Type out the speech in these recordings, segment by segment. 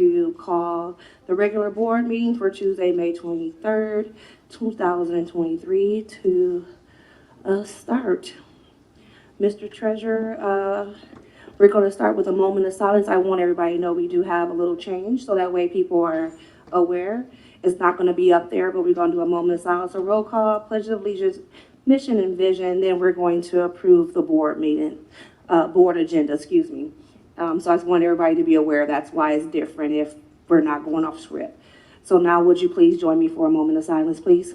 to call the regular board meeting for Tuesday, May 23rd, 2023 to start. Mr. Treasurer, we're going to start with a moment of silence. I want everybody to know we do have a little change, so that way people are aware. It's not going to be up there, but we're going to do a moment of silence. So roll call, pledge of allegiance, mission and vision, then we're going to approve the board meeting, board agenda, excuse me. So I just want everybody to be aware that's why it's different if we're not going off script. So now would you please join me for a moment of silence, please?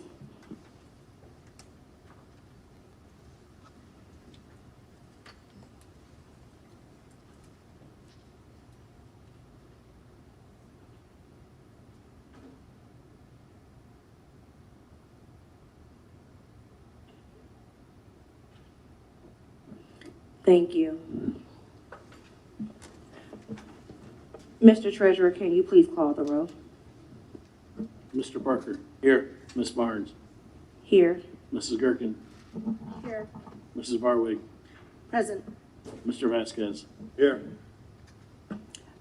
Thank you. Mr. Treasurer, can you please call the roll? Mr. Parker. Here. Ms. Barnes. Here. Mrs. Gherkin. Here. Mrs. Barwig. Present. Mr. Vasquez. Here.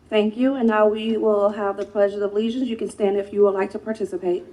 Thank you. And now we will have the pledge of allegiance. You can stand if you would like to participate.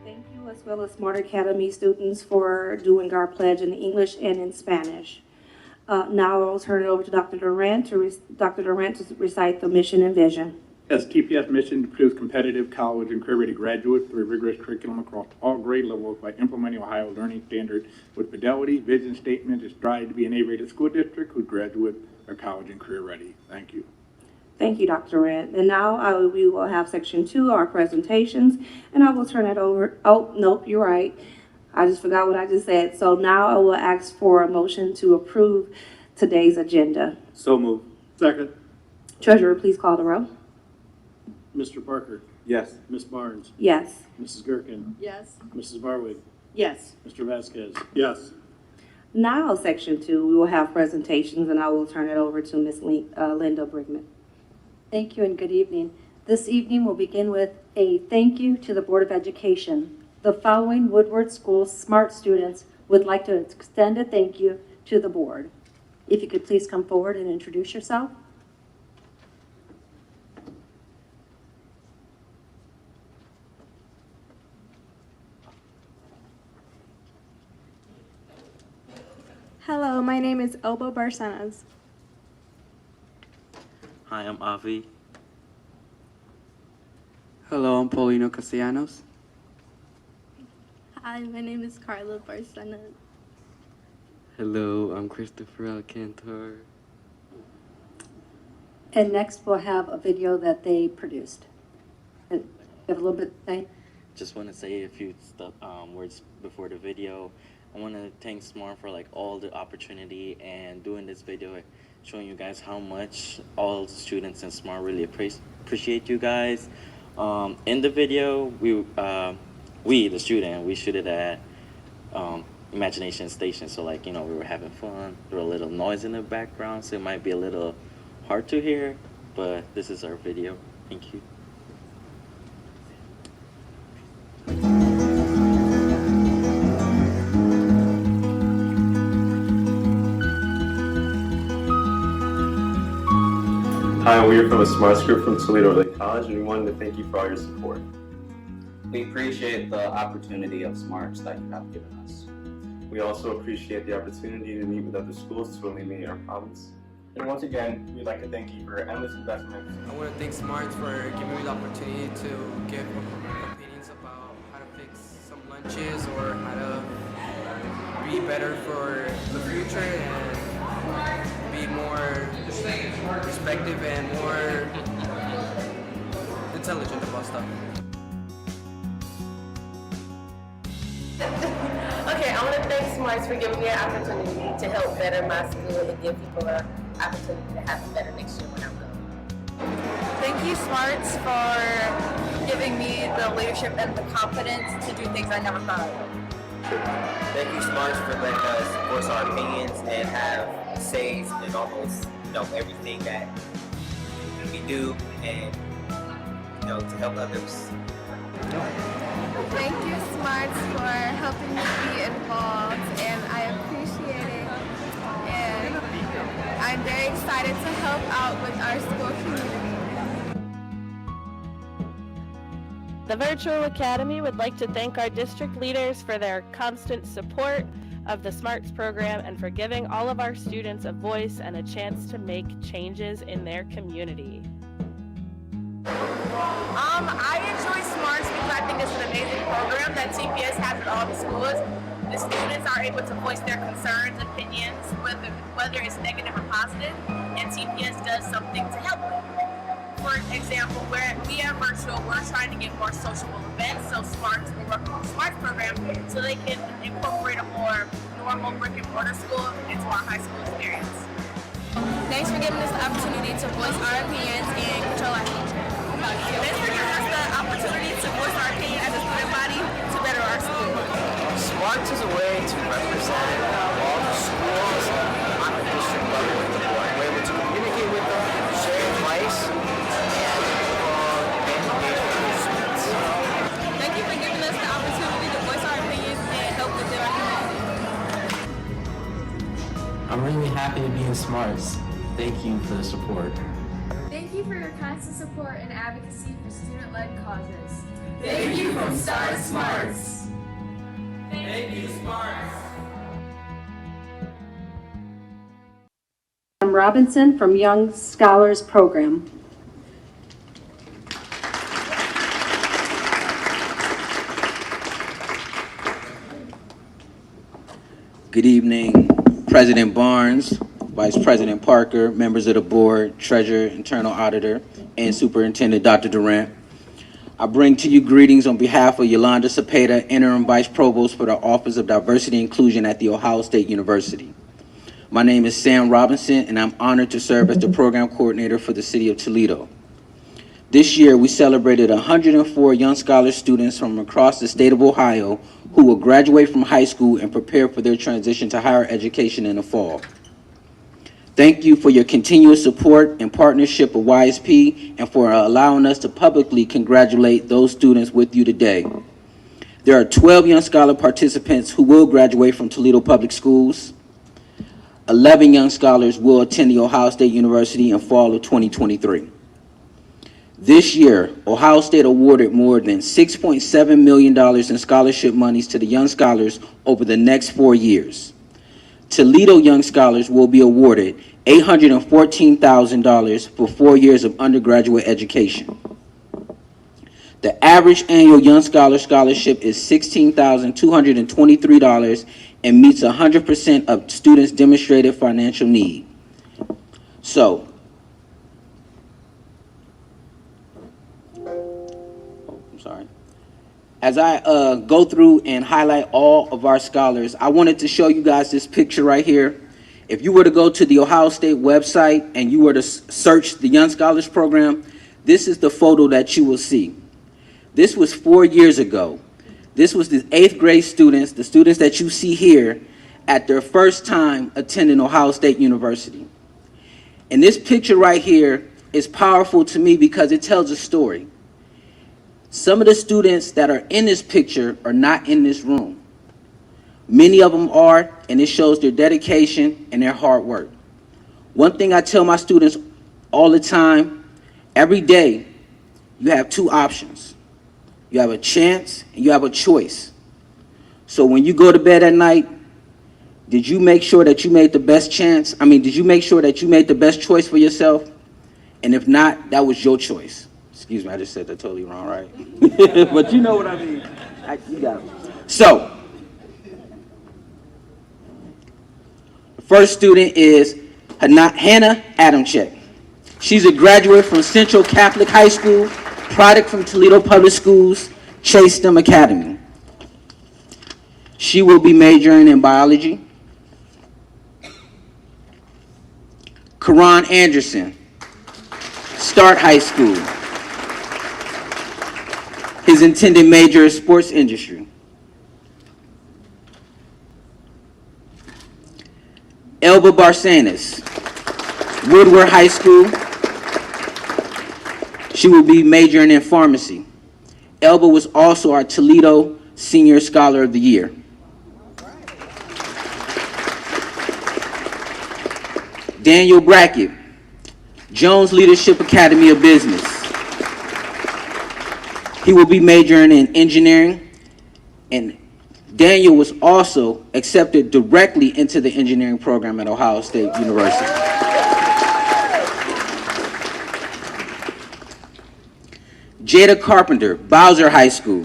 Thank you, as well as Smart Academy students, for doing our pledge in English and in Spanish. Now I'll turn it over to Dr. Dorn to recite the mission and vision. As TPS mission to produce competitive college and career-ready graduates through a rigorous curriculum across all grade levels by implementing Ohio's learning standard with fidelity, vision statement, and strive to be an A-rated school district whose graduates are college and career-ready. Thank you. Thank you, Dr. Rand. And now we will have section 2, our presentations, and I will turn it over. Oh, nope, you're right. I just forgot what I just said. So now I will ask for a motion to approve today's agenda. So moved. Second. Treasurer, please call the roll. Mr. Parker. Yes. Ms. Barnes. Yes. Mrs. Gherkin. Yes. Mrs. Barwig. Yes. Mr. Vasquez. Yes. Now, section 2, we will have presentations, and I will turn it over to Ms. Linda Brigman. Thank you and good evening. This evening we'll begin with a thank you to the Board of Education. The following Woodward School SMART students would like to extend a thank you to the board. If you could please come forward and introduce yourself. Hello, my name is Elbo Barcenas. Hi, I'm Avi. Hello, I'm Paulino Castellanos. Hi, my name is Carla Barcenas. Hello, I'm Christopher Alcantar. And next we'll have a video that they produced. And you have a little bit to say? Just want to say a few words before the video. I want to thank SMART for all the opportunity and doing this video, showing you guys how much all the students in SMART really appreciate you guys. In the video, we the student, we shoot it at Imagination Station. So we were having fun. There were a little noise in the background, so it might be a little hard to hear, but this is our video. Thank you. Hi, we are from a SMARTS group from Toledo College, and we wanted to thank you for all your support. We appreciate the opportunity of SMARTS that you have given us. We also appreciate the opportunity to meet with other schools to alleviate our problems. And once again, we'd like to thank you for your endless investments. I want to thank SMARTS for giving me the opportunity to give opinions about how to fix some lunches or how to be better for the future and be be more respective and more intelligent about stuff. Okay, I want to thank Smarts for giving me an opportunity to help better my school and give people an opportunity to have a better next year when I'm done. Thank you, Smarts, for giving me the leadership and the confidence to do things I never thought I would. Thank you, Smarts, for letting us voice our opinions and have says in almost, everything that we do and, to help others. Thank you, Smarts, for helping me be involved, and I appreciate it. And I'm very excited to help out with our school community. The Virtual Academy would like to thank our district leaders for their constant support of the SMARTS program and for giving all of our students a voice and a chance to make changes in their community. I enjoy SMARTS because I think it's an amazing program that TPS has at all the schools. The students are able to voice their concerns, opinions, whether it's negative or positive, and TPS does something to help them. For example, we are virtual, we're trying to get more sociable events, so SMARTS, we work on the SMARTS program so they can incorporate a more normal brick and mortar school into our high school experience. Thanks for giving us the opportunity to voice our opinions and control our future. Thanks for giving us the opportunity to voice our opinion as a student body to better our school. SMARTS is a way to represent all the schools on the district level with the board. We're able to communicate with them, share advice, Thank you for giving us the opportunity to voice our opinions and help within our community. I'm really happy to be in SMARTS. Thank you for the support. Thank you for your constant support and advocacy for student-led causes. Thank you from Star Smarts. Thank you, Smarts. Robinson from Young Scholars Program. Good evening, President Barnes, Vice President Parker, members of the board, Treasurer, Internal Auditor, and Superintendent Dr. Durant. I bring to you greetings on behalf of Yolanda Cepeda, Interim Vice Provost for the Office of Diversity and Inclusion at The Ohio State University. My name is Sam Robinson, and I'm honored to serve as the Program Coordinator for the City of Toledo. This year, we celebrated 104 Young Scholar students from across the state of Ohio who will graduate from high school and prepare for their transition to higher education in the fall. Thank you for your continuous support and partnership with YSP and for allowing us to publicly congratulate those students with you today. There are 12 Young Scholar participants who will graduate from Toledo Public Schools. 11 Young Scholars will attend The Ohio State University in fall of 2023. This year, Ohio State awarded more than $6.7 million in scholarship monies to the Young Scholars over the next 4 years. Toledo Young Scholars will be awarded $814,000 for 4 years of undergraduate education. The average annual Young Scholar scholarship is $16,223 and meets 100% of students' demonstrated financial need. So, as I go through and highlight all of our scholars, I wanted to show you guys this picture right here. If you were to go to the Ohio State website and you were to search the Young Scholars Program, this is the photo that you will see. This was 4 years ago. This was the 8th grade students, the students that you see here, at their first time attending Ohio State University. And this picture right here is powerful to me because it tells a story. Some of the students that are in this picture are not in this room. Many of them are, and it shows their dedication and their hard work. One thing I tell my students all the time, every day, you have two options. You have a chance and you have a choice. So when you go to bed at night, did you make sure that you made the best chance? Did you make sure that you made the best choice for yourself? And if not, that was your choice. Excuse me, I just said that totally wrong, right? But you know what I mean. You got it. So, the first student is Hannah Adamczyk. She's a graduate from Central Catholic High School, product from Toledo Public Schools, Chase STEM Academy. She will be majoring in biology. Karan Anderson, Start High School. His intended major is sports industry. Elba Barsanis, Woodward High School. She will be majoring in pharmacy. Elba was also our Toledo Senior Scholar of the Year. Daniel Brackett, Jones Leadership Academy of Business. He will be majoring in engineering, and Daniel was also accepted directly into the engineering program at Ohio State University. Jada Carpenter, Bowser High School.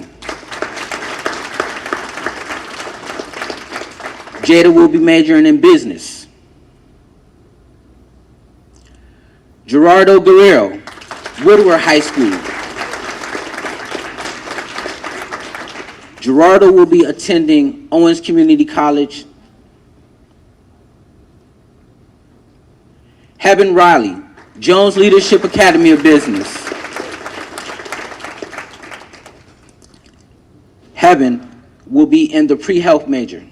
Jada will be majoring in business. Gerardo Guerrero, Woodward High School. Gerardo will be attending Owens Community College. Heaven Riley, Jones Leadership Academy of Business. Heaven will be in the pre-health major.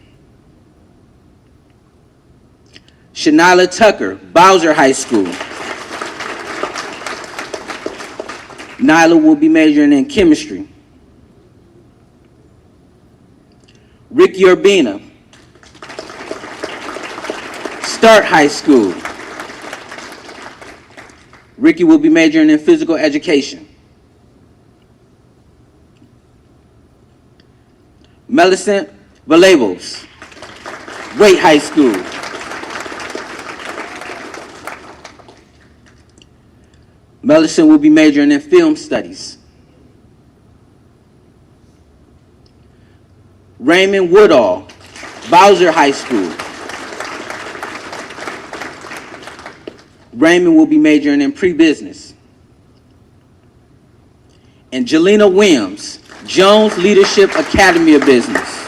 Shanila Tucker, Bowser High School. Nyla will be majoring in chemistry. Ricky Urbina, Start High School. Ricky will be majoring in physical education. Millicent Valebos, Wait High School. Millicent will be majoring in film studies. Raymond Woodall, Bowser High School. Raymond will be majoring in pre-business. And Jelena Williams, Jones Leadership Academy of Business.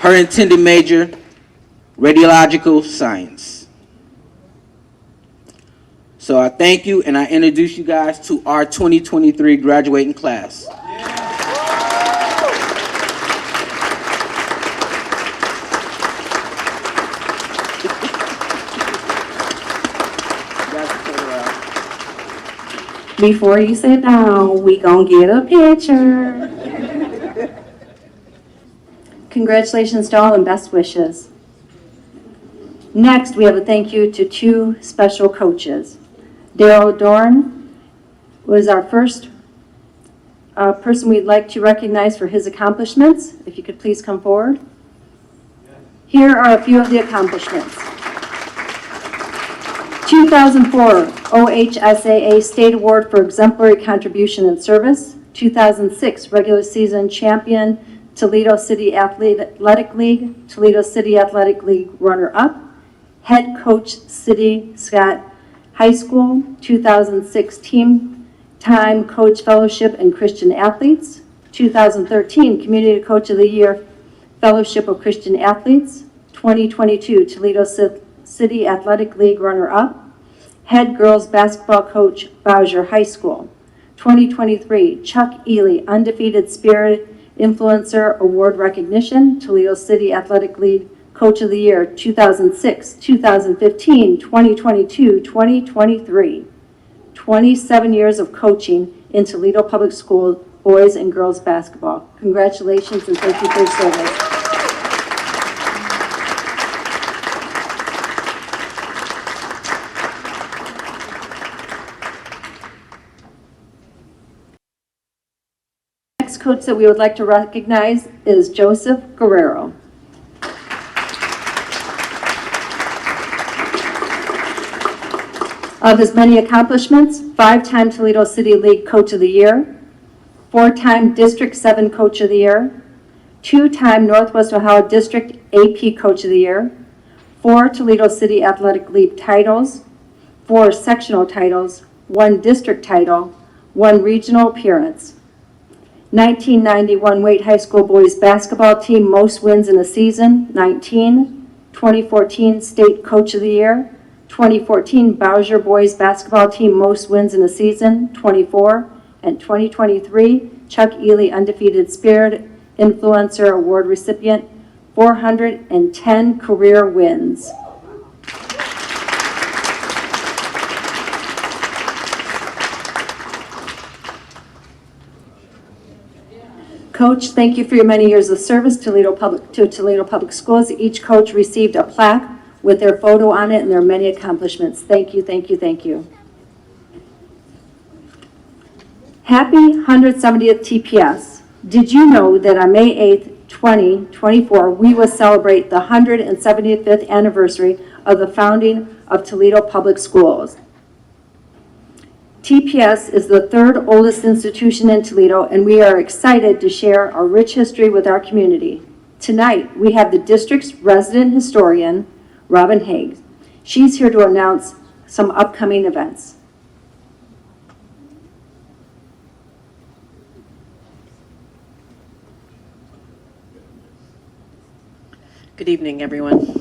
Her intended major, radiological science. So I thank you, and I introduce you guys to our 2023 graduating class. Before you sit down, we gonna get a picture. Congratulations to all and best wishes. Next, we have a thank you to two special coaches. Darrell Dorn was our first person we'd like to recognize for his accomplishments. If you could please come forward. Here are a few of the accomplishments. 2004 OHSAA State Award for Exemplary Contribution and Service. 2006 Regular Season Champion, Toledo City Athletic League, Toledo City Athletic League runner-up. Head Coach City Scott High School, 2006 Team Time Coach Fellowship and Christian Athletes, 2013 Community Coach of the Year Fellowship of Christian Athletes, 2022 Toledo City Athletic League runner-up, Head Girls Basketball Coach Bowser High School, 2023 Chuck Ely Undefeated Spirit Influencer Award Recognition, Toledo City Athletic League Coach of the Year 2006, 2015, 2022, 2023. 27 years of coaching in Toledo Public Schools, boys and girls basketball. Congratulations and thank you for your service. Next coach that we would like to recognize is Joseph Guerrero. Of his many accomplishments, 5-time Toledo City League Coach of the Year, 4-time District 7 Coach of the Year, 2-time Northwest Ohio District AP Coach of the Year, 4 Toledo City Athletic League titles, 4 sectional titles, 1 district title, 1 regional appearance. 1991 Wade High School boys basketball team most wins in a season, 19. 2014 State Coach of the Year. 2014 Bowser boys basketball team most wins in a season, 24. And 2023 Chuck Ely Undefeated Spirit Influencer Award recipient, 410 career wins. Coach, thank you for your many years of service to Toledo Public Schools. Each coach received a plaque with their photo on it and their many accomplishments. Thank you, thank you, thank you. Happy 170th TPS. Did you know that on May 8th, 2024, we will celebrate the 175th anniversary of the founding of Toledo Public Schools? TPS is the 3rd oldest institution in Toledo, and we are excited to share our rich history with our community. Tonight, we have the district's resident historian, Robin Haig. She's here to announce some upcoming events. Good evening, everyone.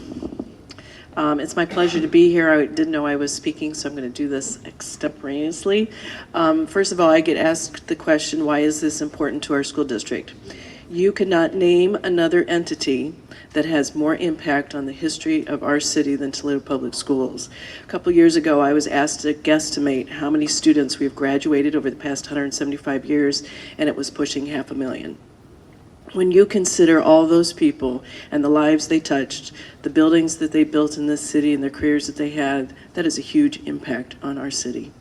It's my pleasure to be here. I didn't know I was speaking, so I'm going to do this extemporaneously. First of all, I get asked the question, why is this important to our school district? You cannot name another entity that has more impact on the history of our city than Toledo Public Schools. A couple years ago, I was asked to guesstimate how many students we've graduated over the past 175 years, and it was pushing 500,000. When you consider all those people and the lives they touched, the buildings that they built in this city and the careers that they had, that is a huge impact on our city.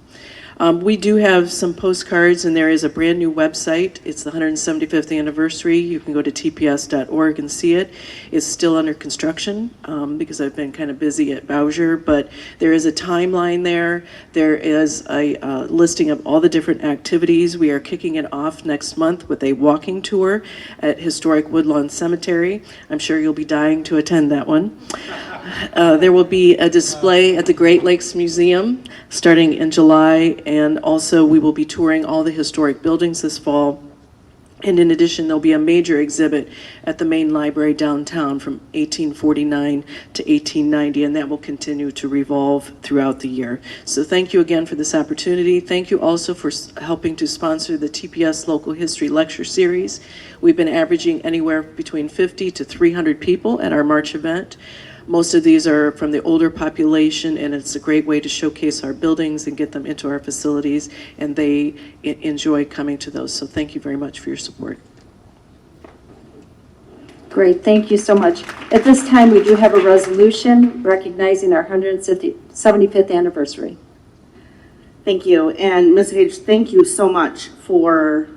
We do have some postcards, and there is a brand new website. It's the 175th anniversary. You can go to tps.org and see it. It's still under construction because I've been kind of busy at Bowser, but there is a timeline there. There is a listing of all the different activities. We are kicking it off next month with a walking tour at historic Woodlawn Cemetery. I'm sure you'll be dying to attend that one. There will be a display at the Great Lakes Museum starting in July, and also we will be touring all the historic buildings this fall. And in addition, there'll be a major exhibit at the main library downtown from 1849 to 1890, and that will continue to revolve throughout the year. So thank you again for this opportunity. Thank you also for helping to sponsor the TPS Local History Lecture Series. We've been averaging anywhere between 50 to 300 people at our March event. Most of these are from the older population, and it's a great way to showcase our buildings and get them into our facilities, and they enjoy coming to those. So thank you very much for your support. Great, thank you so much. At this time, we do have a resolution recognizing our 175th anniversary. Thank you. And Ms. Hage, thank you so much for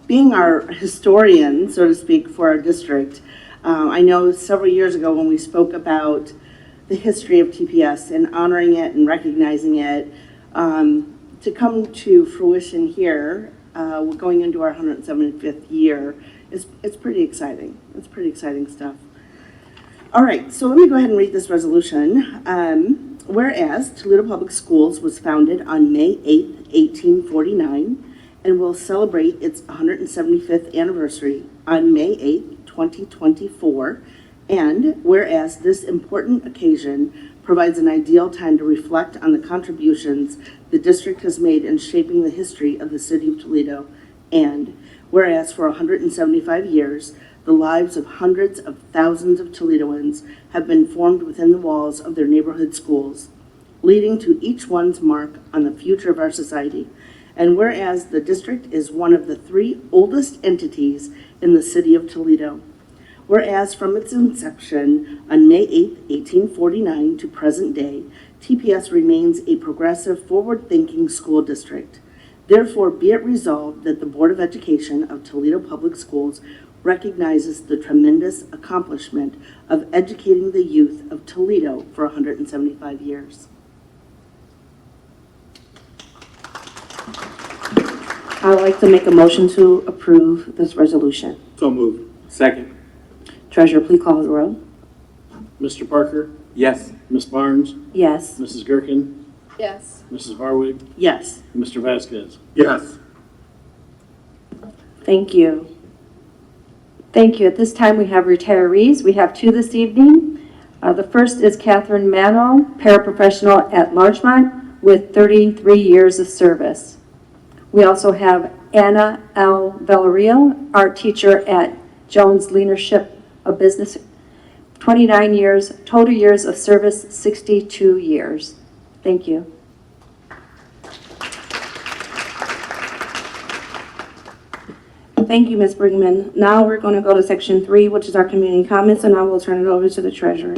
being our historian, so to speak, for our district. I know several years ago when we spoke about the history of TPS and honoring it and recognizing it, to come to fruition here, we're going into our 175th year, it's pretty exciting. It's pretty exciting stuff. All right, so let me go ahead and read this resolution. Whereas Toledo Public Schools was founded on May 8th, 1849, and will celebrate its 175th anniversary on May 8th, 2024, and whereas this important occasion provides an ideal time to reflect on the contributions the district has made in shaping the history of the city of Toledo, and whereas for 175 years, the lives of hundreds of thousands of Toledoans have been formed within the walls of their neighborhood schools, leading to each one's mark on the future of our society. And whereas the district is one of the 3 oldest entities in the city of Toledo. Whereas from its inception on May 8, 1849 to present day, TPS remains a progressive, forward-thinking school district. Therefore, be it resolved that the Board of Education of Toledo Public Schools recognizes the tremendous accomplishment of educating the youth of Toledo for 175 years. I'd like to make a motion to approve this resolution. So moved. Second. Treasurer, please call the roll. Mr. Parker? Yes. Ms. Barnes? Yes. Mrs. Gerken? Yes. Mrs. Harwig? Yes. Mr. Vasquez? Yes. Thank you. Thank you. At this time, we have retirees. We have two this evening. The first is Catherine Mano, paraprofessional at Larchmont with 33 years of service. We also have Anna L. Valerio, art teacher at Jones Leadership of Business, 29 years, total years of service, 62 years. Thank you. Thank you, Ms. Brigman. Now we're going to go to section 3, which is our community comments, and I will turn it over to the treasurer.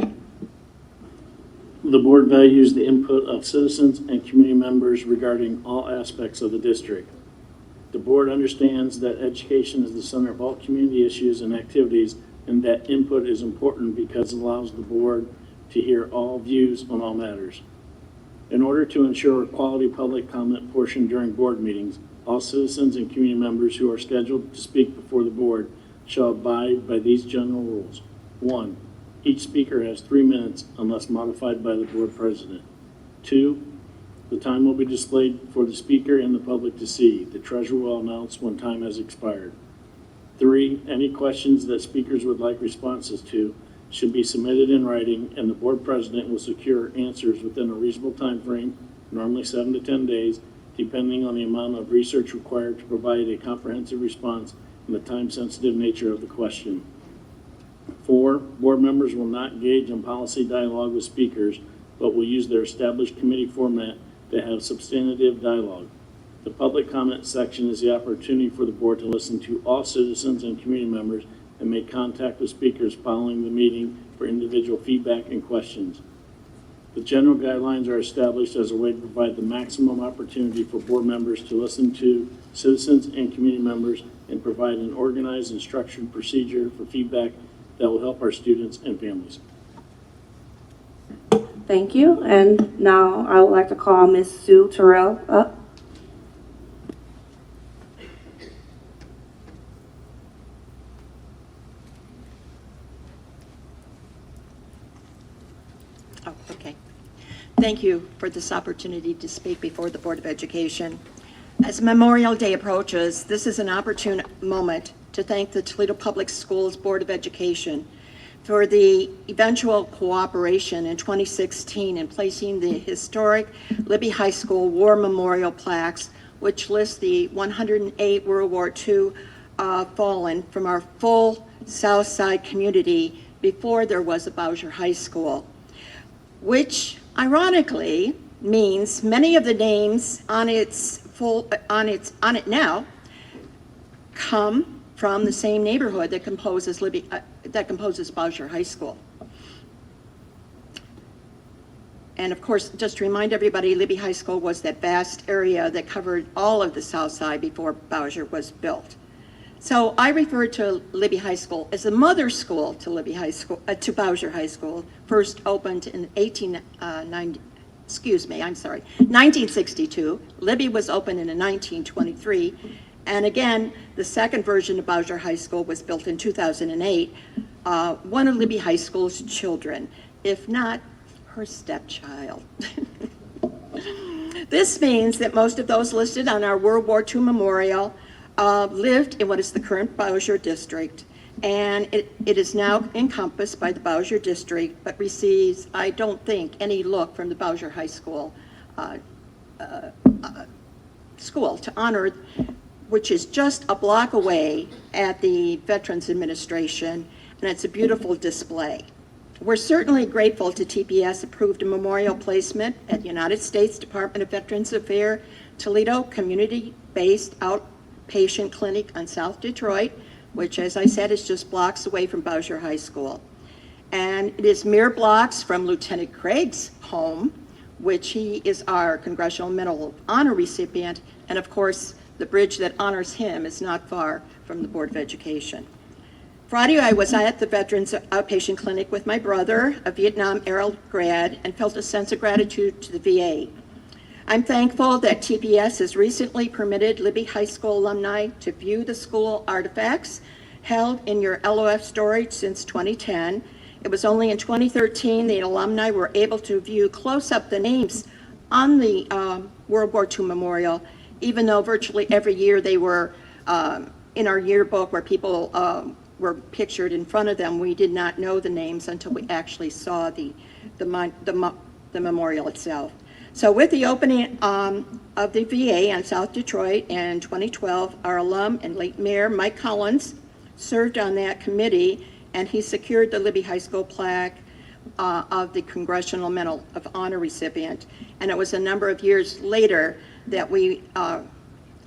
The board values the input of citizens and community members regarding all aspects of the district. The board understands that education is the center of all community issues and activities, and that input is important because it allows the board to hear all views on all matters. In order to ensure a quality public comment portion during board meetings, all citizens and community members who are scheduled to speak before the board shall abide by these general rules. 1. Each speaker has 3 minutes unless modified by the board president. 2. The time will be displayed for the speaker and the public to see. The treasurer will announce when time has expired. 3. Any questions that speakers would like responses to should be submitted in writing, and the board president will secure answers within a reasonable time frame, normally 7 to 10 days, depending on the amount of research required to provide a comprehensive response and the time-sensitive nature of the question. 4. Board members will not engage in policy dialogue with speakers, but will use their established committee format to have substantive dialogue. The public comment section is the opportunity for the board to listen to all citizens and community members and make contact with speakers following the meeting for individual feedback and questions. The general guidelines are established as a way to provide the maximum opportunity for board members to listen to citizens and community members and provide an organized and structured procedure for feedback that will help our students and families. Thank you. And now I would like to call Ms. Sue Terrell up. Oh, okay. Thank you for this opportunity to speak before the Board of Education. As Memorial Day approaches, this is an opportune moment to thank the Toledo Public Schools Board of Education for the eventual cooperation in 2016 in placing the historic Libby High School War Memorial plaques, which lists the 108 World War II fallen from our full South Side community before there was a Bowsher High School, which ironically means many of the names on it now come from the same neighborhood that composes Bowsher High School. And of course, just to remind everybody, Libby High School was that vast area that covered all of the South Side before Bowsher was built. So I refer to Libby High School as the mother school to to Bowsher High School, first opened in 1962. Libby was opened in 1923. And again, the second version of Bowsher High School was built in 2008. One of Libby High School's children, if not her stepchild. This means that most of those listed on our World War II memorial lived in what is the current Bowsher district. And it is now encompassed by the Bowsher district, but receives, I don't think, any look from the Bowsher High School school to honor, which is just a block away at the Veterans Administration, and it's a beautiful display. We're certainly grateful to TPS approved a memorial placement at the United States Department of Veterans Affairs Toledo community-based outpatient clinic on South Detroit, which, as I said, is just blocks away from Bowsher High School. And it is mere blocks from Lieutenant Craig's home, which he is our Congressional Medal of Honor recipient, and of course, the bridge that honors him is not far from the Board of Education. Friday, I was at the Veterans Outpatient Clinic with my brother, a Vietnam-era grad, and felt a sense of gratitude to the VA. I'm thankful that TPS has recently permitted Libby High School alumni to view the school artifacts held in your LOF storage since 2010. It was only in 2013 the alumni were able to view close up the names on the World War II memorial, even though virtually every year they were in our yearbook where people were pictured in front of them. We did not know the names until we actually saw the memorial itself. So with the opening of the VA on South Detroit in 2012, our alum and late Mayor Mike Collins served on that committee, and he secured the Libby High School plaque of the Congressional Medal of Honor recipient. And it was a number of years later that we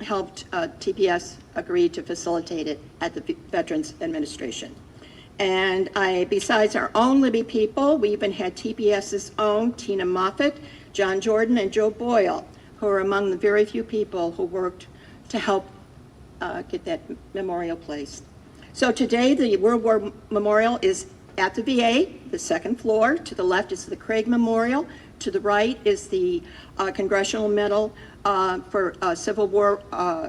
helped TPS agree to facilitate it at the Veterans Administration. And besides our own Libby people, we even had TPS's own Tina Moffett, John Jordan, and Joe Boyle, who are among the very few people who worked to help get that memorial placed. So today, the World War Memorial is at the VA, the second floor. To the left is the Craig Memorial. To the right is the Congressional Medal for Civil War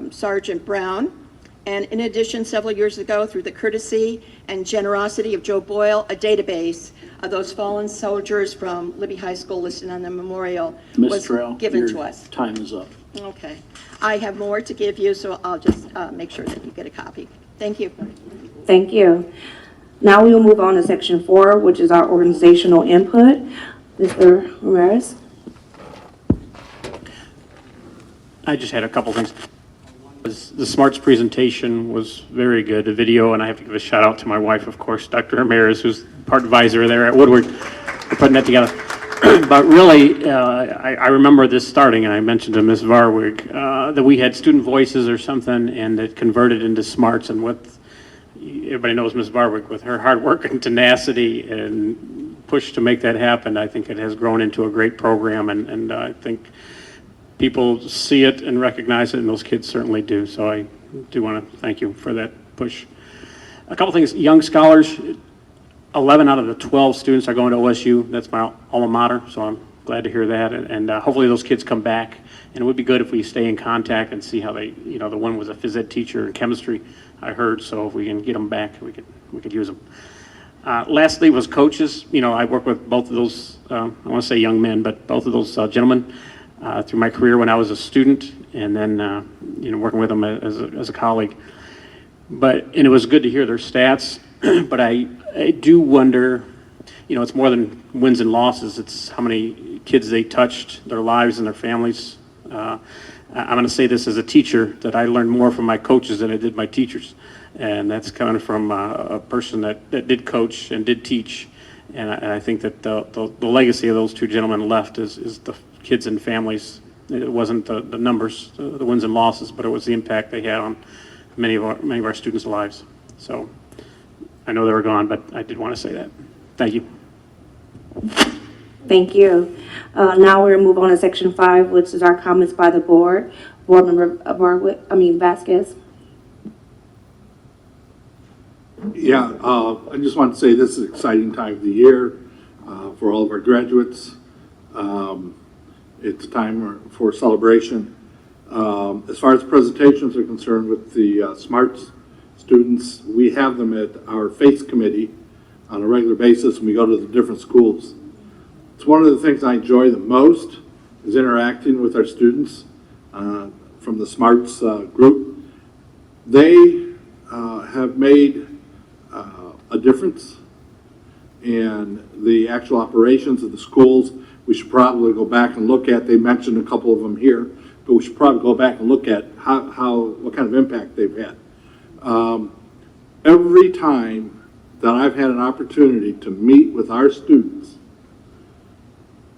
Sergeant Brown. And in addition, several years ago, through the courtesy and generosity of Joe Boyle, a database of those fallen soldiers from Libby High School listed on the memorial was given to us. Time is up. Okay. I have more to give you, so I'll just make sure that you get a copy. Thank you. Thank you. Now we will move on to section 4, which is our organizational input. Mr. Ramirez. I just had a couple things. The SMARTS presentation was very good, the video, and I have to give a shout out to my wife, of course, Dr. Ramirez, who's part advisor there at Woodward, for putting that together. But really, I remember this starting, and I mentioned to Ms. Varwig that we had student voices or something, and it converted into SMARTS, and what everybody knows Ms. Varwig with her hard work and tenacity and push to make that happen. I think it has grown into a great program, and I think people see it and recognize it, and those kids certainly do. So I do want to thank you for that push. A couple things, young scholars, 11 out of the 12 students are going to OSU. That's my alma mater, so I'm glad to hear that. And hopefully those kids come back. And it would be good if we stay in contact and see how they, the one was a phys ed teacher in chemistry, I heard. So if we can get them back, we could use them. Lastly was coaches. I work with both of those, I want to say young men, but both of those gentlemen. Through my career when I was a student, and then working with them as a colleague. And it was good to hear their stats. But I do wonder, it's more than wins and losses. It's how many kids they touched, their lives and their families. I'm going to say this as a teacher, that I learned more from my coaches than I did my teachers, and that's coming from a person that did coach and did teach. And I think that the legacy of those two gentlemen left is the kids and families. It wasn't the numbers, the wins and losses, but it was the impact they had on many of our students' lives. So I know they were gone, but I did want to say that. Thank you. Thank you. Now we're going to move on to section 5, which is our comments by the board. Board member Vasquez. Yeah, I just want to say this is an exciting time of the year for all of our graduates. It's time for celebration. As far as presentations are concerned with the SMARTS students, we have them at our FACE committee on a regular basis when we go to the different schools. It's one of the things I enjoy the most is interacting with our students from the SMARTS group. They have made a difference in the actual operations of the schools. We should probably go back and look at, they mentioned a couple of them here, but we should probably go back and look at what kind of impact they've had. Every time that I've had an opportunity to meet with our students,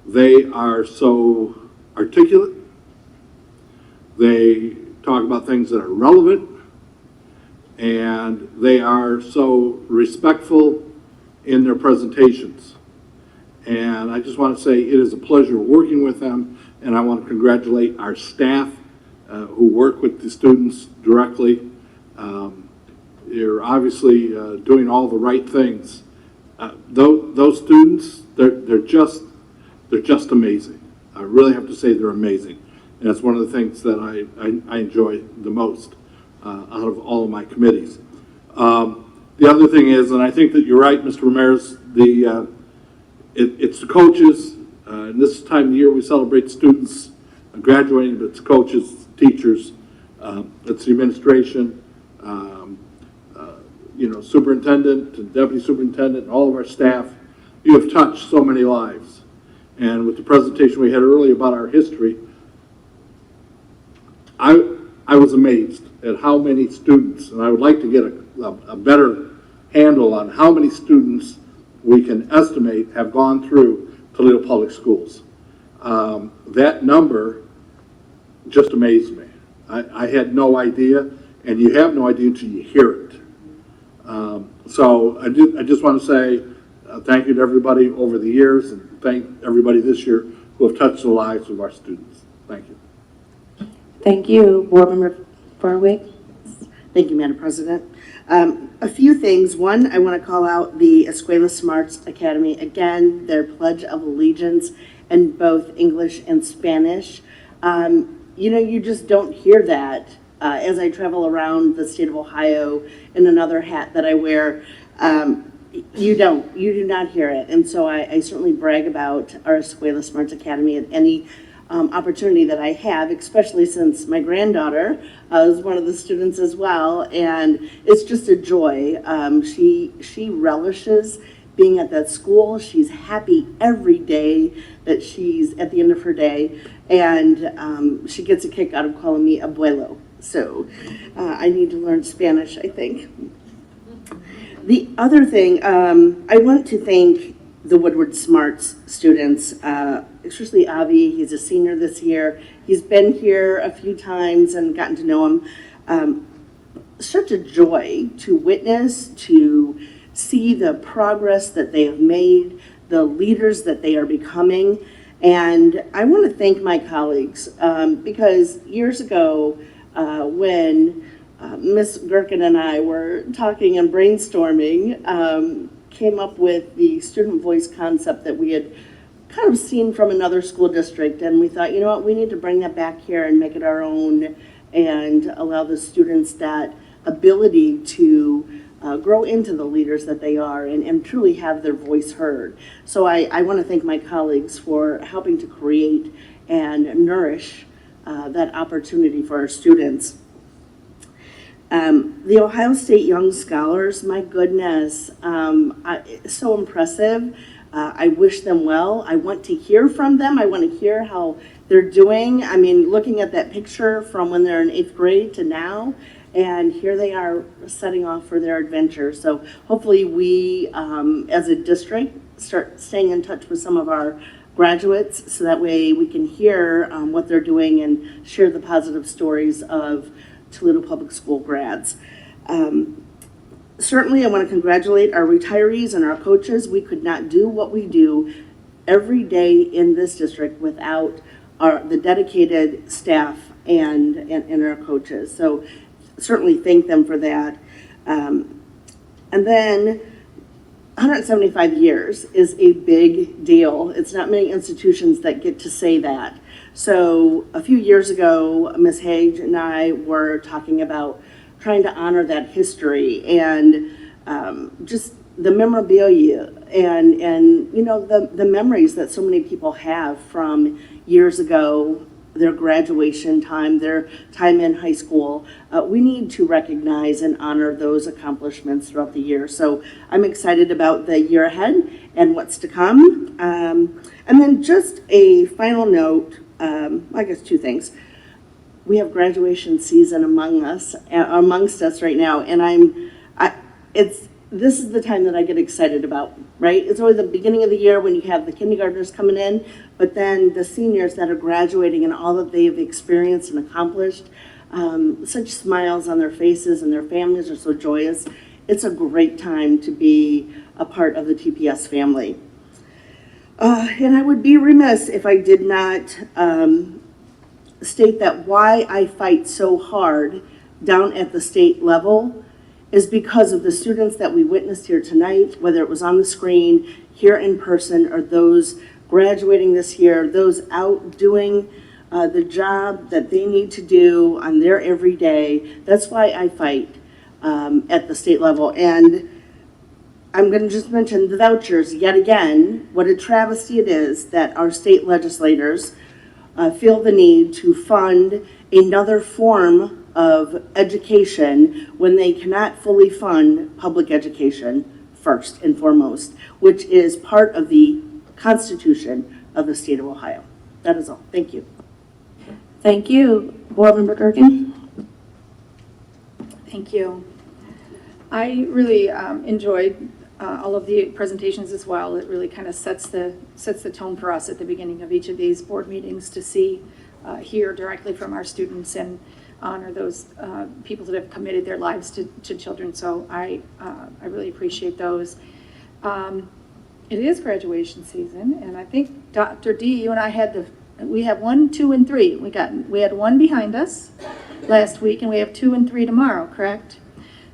they are so articulate. They talk about things that are relevant, and they are so respectful in their presentations. And I just want to say it is a pleasure working with them, and I want to congratulate our staff who work with the students directly. You're obviously doing all the right things. Those students, they're just amazing. I really have to say they're amazing. And that's one of the things that I enjoy the most out of all of my committees. The The other thing is, and I think that you're right, Mr. Ramirez, it's the coaches, and this time of the year we celebrate students graduating, but it's coaches, teachers, it's the administration, superintendent and deputy superintendent and all of our staff. You have touched so many lives. And with the presentation we had earlier about our history, I was amazed at how many students, and I would like to get a better handle on how many students we can estimate have gone through Toledo Public Schools. That number just amazed me. I had no idea, and you have no idea until you hear it. So I just want to say thank you to everybody over the years, and thank everybody this year who have touched the lives of our students. Thank you. Thank you. Board Member Farwick. Thank you, Madam President. A few things. One, I want to call out the Escuela Smarts Academy. Again, their Pledge of Allegiance in both English and Spanish. You just don't hear that as I travel around the state of Ohio in another hat that I wear. You do not hear it. And so I certainly brag about our Escuela Smarts Academy at any opportunity that I have, especially since my granddaughter is one of the students as well, and it's just a joy. She relishes being at that school. She's happy every day that she's at the end of her day, and she gets a kick out of calling me abuelo. So I need to learn Spanish, I think. The other thing, I want to thank the Woodward Smarts students, especially Avi. He's a senior this year. He's been here a few times and gotten to know him. Such a joy to witness, to see the progress that they have made, the leaders that they are becoming. And I want to thank my colleagues because years ago when Ms. Gherkin and I were talking and brainstorming, came up with the student voice concept that we had kind of seen from another school district, and we thought, you know what, we need to bring that back here and make it our own and allow the students that ability to grow into the leaders that they are and truly have their voice heard. So I want to thank my colleagues for helping to create and nourish that opportunity for our students. The Ohio State Young Scholars, my goodness, so impressive. I wish them well. I want to hear from them. I want to hear how they're doing. I mean, looking at that picture from when they're in 8th grade to now, and here they are setting off for their adventure. So hopefully we, as a district, start staying in touch with some of our graduates so that way we can hear what they're doing and share the positive stories of Toledo Public School grads. Certainly I want to congratulate our retirees and our coaches. We could not do what we do every day in this district without the dedicated staff and our coaches. So certainly thank them for that. And then 175 years is a big deal. It's not many institutions that get to say that. So a few years ago, Ms. Hage and I were talking about trying to honor that history and just the memorabilia and the memories that so many people have from years ago, their graduation time, their time in high school. We need to recognize and honor those accomplishments throughout the year. So I'm excited about the year ahead and what's to come. And then just a final note, I guess two things. We have graduation season amongst us right now, and this is the time that I get excited about, right? It's always the beginning of the year when you have the kindergartners coming in, but then the seniors that are graduating and all that they've experienced and accomplished, such smiles on their faces, and their families are so joyous. It's a great time to be a part of the TPS family. And I would be remiss if I did not state that why I fight so hard down at the state level is because of the students that we witnessed here tonight, whether it was on the screen, here in person, or those graduating this year, those out doing the job that they need to do on their everyday. That's why I fight at the state level. And I'm going to just mention the vouchers yet again. What a travesty it is that our state legislators feel the need to fund another form of education when they cannot fully fund public education first and foremost, which is part of the Constitution of the state of Ohio. That is all. Thank you. Thank you. Board Member Gergen? Thank you. I really enjoyed all of the presentations as well. It really kind of sets the tone for us at the beginning of each of these board meetings to see, hear directly from our students and honor those people that have committed their lives to children. So I really appreciate those. It is graduation season, and I think Dr. D, you and I we have 1, 2, and 3. We had 1 behind us last week, and we have 2 and 3 tomorrow, correct?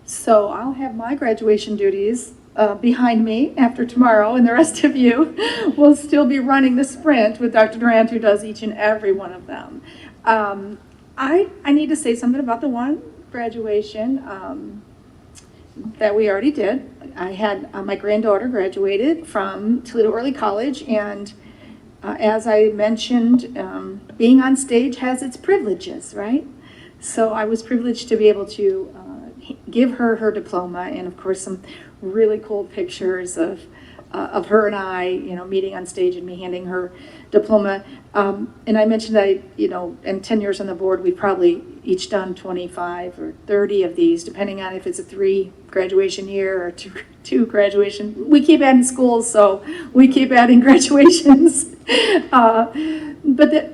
So I'll have my graduation duties behind me after tomorrow, and the rest of you will still be running the sprint with Dr. Durant, who does each and every one of them. I need to say something about the one graduation that we already did. I had my granddaughter graduated from Toledo Early College, and as I mentioned, being on stage has its privileges, right? So I was privileged to be able to give her her diploma, and of course some really cool pictures of her and I, meeting on stage and me handing her diploma. And I mentioned that, in 10 years on the board, we've probably each done 25 or 30 of these, depending on if it's a 3 graduation year or 2 graduation. We keep adding schools, so we keep adding graduations. But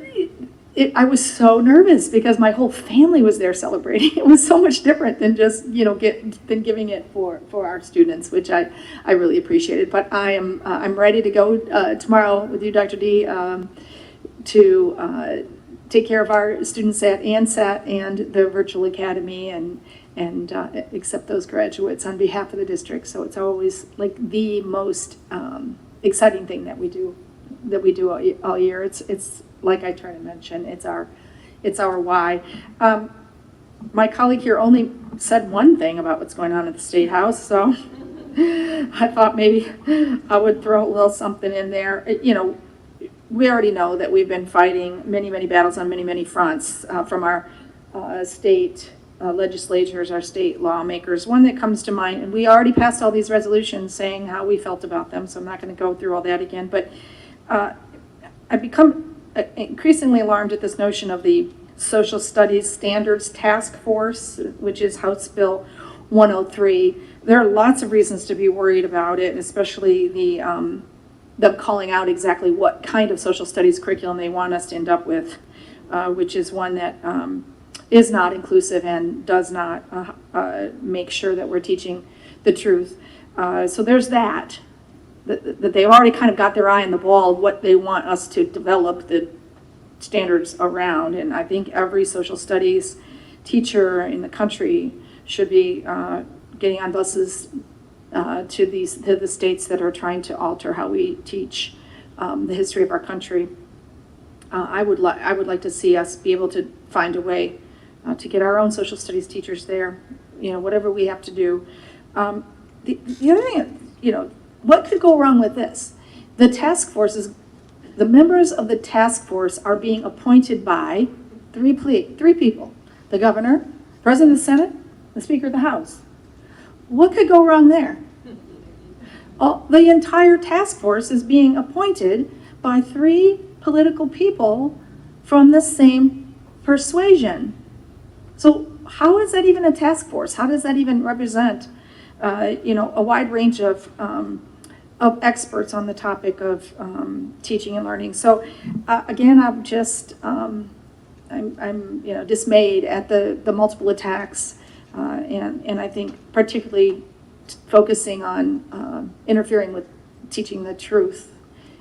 I was so nervous because my whole family was there celebrating. It was so much different than just, than giving it for our students, which I really appreciated. But I'm ready to go tomorrow with you, Dr. D, to take care of our students at ANSAT and the virtual academy and accept those graduates on behalf of the district. So it's always like the most exciting thing that we do all year. It's like I try to mention, it's our why. My colleague here only said one thing about what's going on at the State House, so I thought maybe I would throw a little something in there. We already know that we've been fighting many, many battles on many, many fronts from our state legislatures, our state lawmakers. One that comes to mind, and we already passed all these resolutions saying how we felt about them, so I'm not going to go through all that again, but I've become increasingly alarmed at this notion of the Social Studies Standards Task Force, which is House Bill 103. There are lots of reasons to be worried about it, especially the calling out exactly what kind of social studies curriculum they want us to end up with, which is one that is not inclusive and does not make sure that we're teaching the truth. So there's that they've already kind of got their eye on the ball of what they want us to develop the standards around. And I think every social studies teacher in the country should be getting on buses to the states that are trying to alter how we teach the history of our country. I would like to see us be able to find a way to get our own social studies teachers there, whatever we have to do. The other thing, what could go wrong with this? The task forces, the members of the task force are being appointed by three people: the governor, president of the Senate, the Speaker of the House. What could go wrong there? The entire task force is being appointed by 3 political people from the same persuasion. So how is that even a task force? How does that even represent, a wide range of experts on the topic of teaching and learning? So again, I'm just, I'm dismayed at the multiple attacks, and I think particularly focusing on interfering with teaching the truth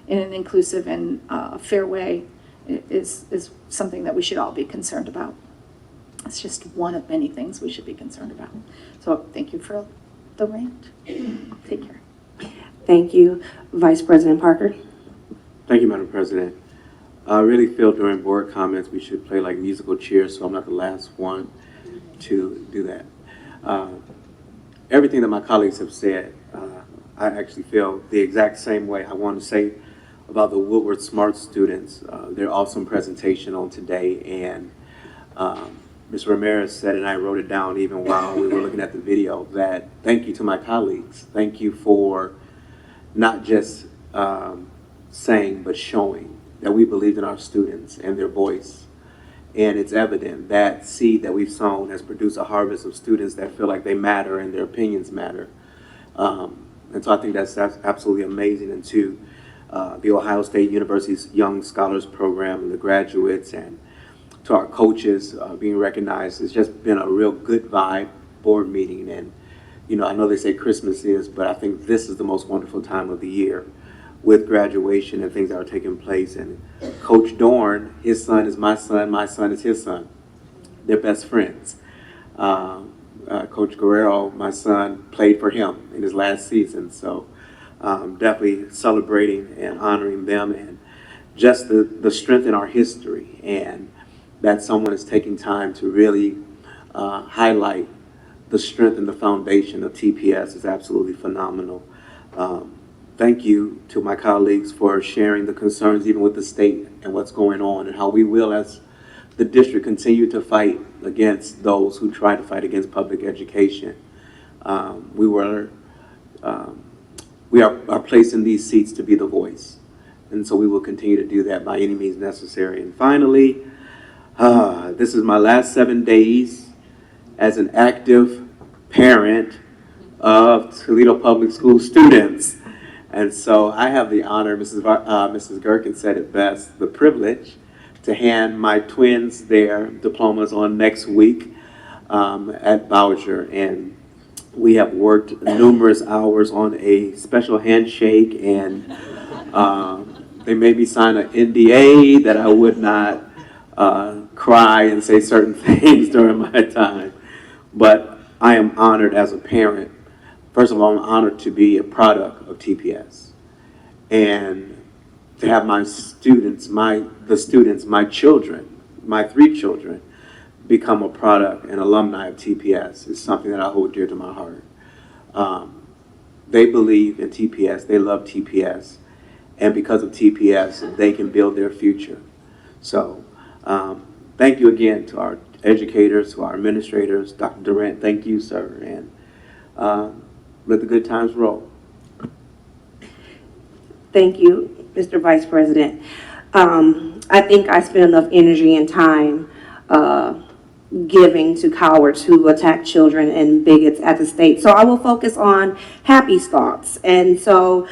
in an inclusive and fair way is something that we should all be concerned about. It's just one of many things we should be concerned about. So thank you for the rant. Take care. Thank you. Vice President Parker. Thank you, Madam President. I really feel during board comments we should play like musical chairs, so I'm not the last one to do that. Everything that my colleagues have said, I actually feel the exact same way. I want to say about the Woodward Smart students, their awesome presentation on today, and Ms. Ramirez said, and I wrote it down even while we were looking at the video, that thank you to my colleagues. Thank you for not just saying, but showing that we believed in our students and their voice. And it's evident that seed that we've sown has produced a harvest of students that feel like they matter and their opinions matter. And so I think that's absolutely amazing. And to the Ohio State University's Young Scholars Program and the graduates, and to our coaches being recognized, it's just been a real good vibe board meeting. And you know, I know they say Christmas is, but I think this is the most wonderful time of the year with graduation and things that are taking place. And Coach Dorn, his son is my son is his son. They're best friends. Coach Guerrero, my son, played for him in his last season. So definitely celebrating and honoring them, and just the strength in our history, and that someone is taking time to really highlight the strength and the foundation of TPS is absolutely phenomenal. Thank you to my colleagues for sharing the concerns even with the state and what's going on, and how we will, as the district, continue to fight against those who try to fight against public education. We are placed in these seats to be the voice, and so we will continue to do that by any means necessary. And finally, this is my last 7 days as an active parent of Toledo Public Schools students. And so I have the honor, Mrs. Gerken said it best, the privilege to hand my twins their diplomas on next week at Bowser. And we have worked numerous hours on a special handshake, and they made me sign an NDA that I would not cry and say certain things during my time. But I am honored as a parent. First of all, I'm honored to be a product of TPS, and to have my students, my children, my 3 children, become a product and alumni of TPS is something that I hold dear to my heart. They believe in TPS, they love TPS, and because of TPS, they can build their future. So thank you again to our educators, to our administrators. Dr. Durant, thank you, sir, and let the good times roll. Thank you, Mr. Vice President. I think I spend enough energy and time giving to cowards who attack children and bigots at the state. So I will focus on happy thoughts. And so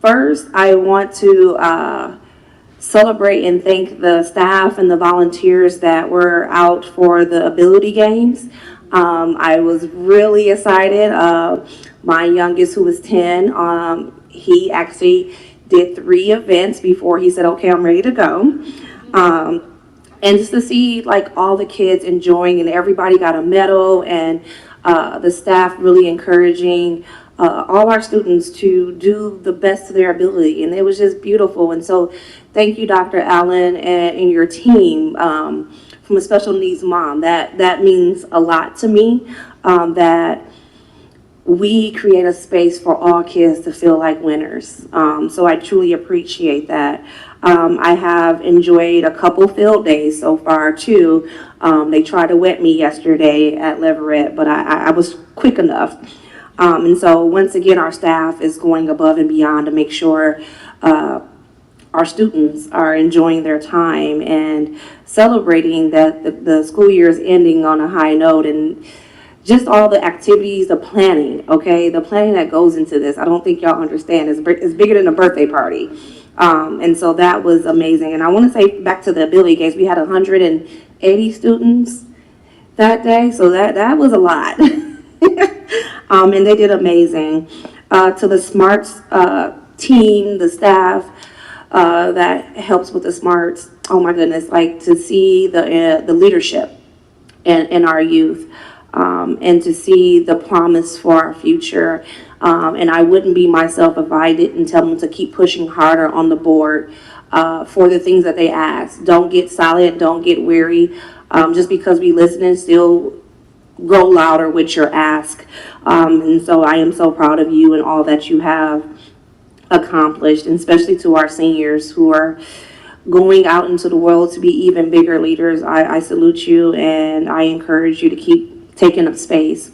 first, I want to celebrate and thank the staff and the volunteers that were out for the ability games. I was really excited. My youngest, who was 10, he actually did 3 events before he said, okay, I'm ready to go. And just to see like all the kids enjoying, and everybody got a medal, and the staff really encouraging all our students to do the best of their ability. And it was just beautiful. And so thank you, Dr. Allen, and your team from a special needs mom. That means a lot to me, that we create a space for all kids to feel like winners. So I truly appreciate that. I have enjoyed a couple field days so far too. They tried to wet me yesterday at Leverett, but I was quick enough. And so once again, our staff is going above and beyond to make sure our students are enjoying their time and celebrating that the school year is ending on a high note, and just all the activities, the planning, okay? The planning that goes into this, I don't think y'all understand. It's bigger than a birthday party. And so that was amazing. And I want to say back to the ability games, we had 180 students that day, so that was a lot. And they did amazing. To the SMARTS team, the staff that helps with the SMARTS, oh my goodness, like to see the leadership in our youth, and to see the promise for our future. And I wouldn't be myself if I didn't tell them to keep pushing harder on the board for the things that they ask. Don't get silent, don't get weary. Just because we listen and still grow louder with your ask. And so I am so proud of you and all that you have accomplished, and especially to our seniors who are going out into the world to be even bigger leaders. I salute you, and I encourage you to keep taking up space.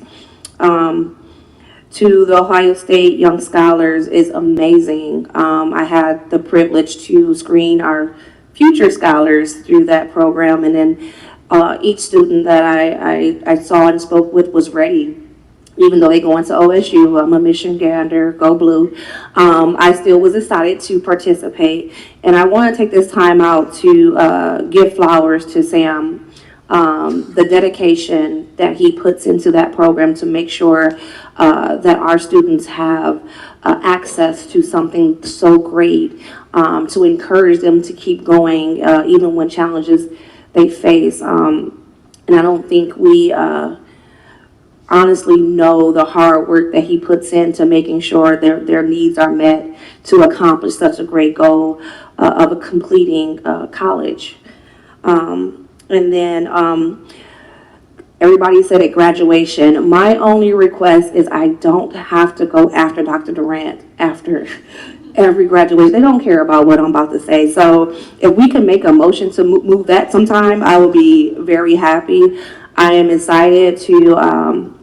To the Ohio State Young Scholars is amazing. I had the privilege to screen our future scholars through that program, and then each student that I saw and spoke with was ready. Even though they go into OSU, I'm a Michigander, go blue, I still was excited to participate. And I want to take this time out to give flowers to Sam, the dedication that he puts into that program to make sure that our students have access to something so great, to encourage them to keep going even when challenges they face. And I don't think we honestly know the hard work that he puts into making sure their needs are met to accomplish such a great goal of completing college. And then everybody said at graduation, my only request is I don't have to go after Dr. Durant after every graduation. They don't care about what I'm about to say. So if we can make a motion to move that sometime, I will be very happy. I am excited to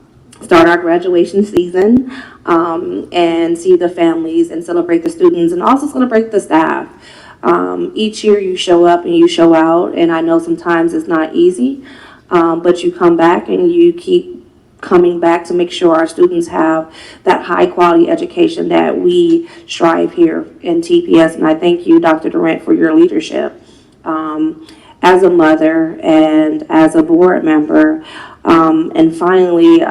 start our graduation season and see the families and celebrate the students and also celebrate the staff. Each year you show up and you show out, and I know sometimes it's not easy, but you come back and you keep coming back to make sure our students have that high quality education that we strive here in TPS. And I thank you, Dr. Durant, for your leadership as a mother and as a board member. And finally,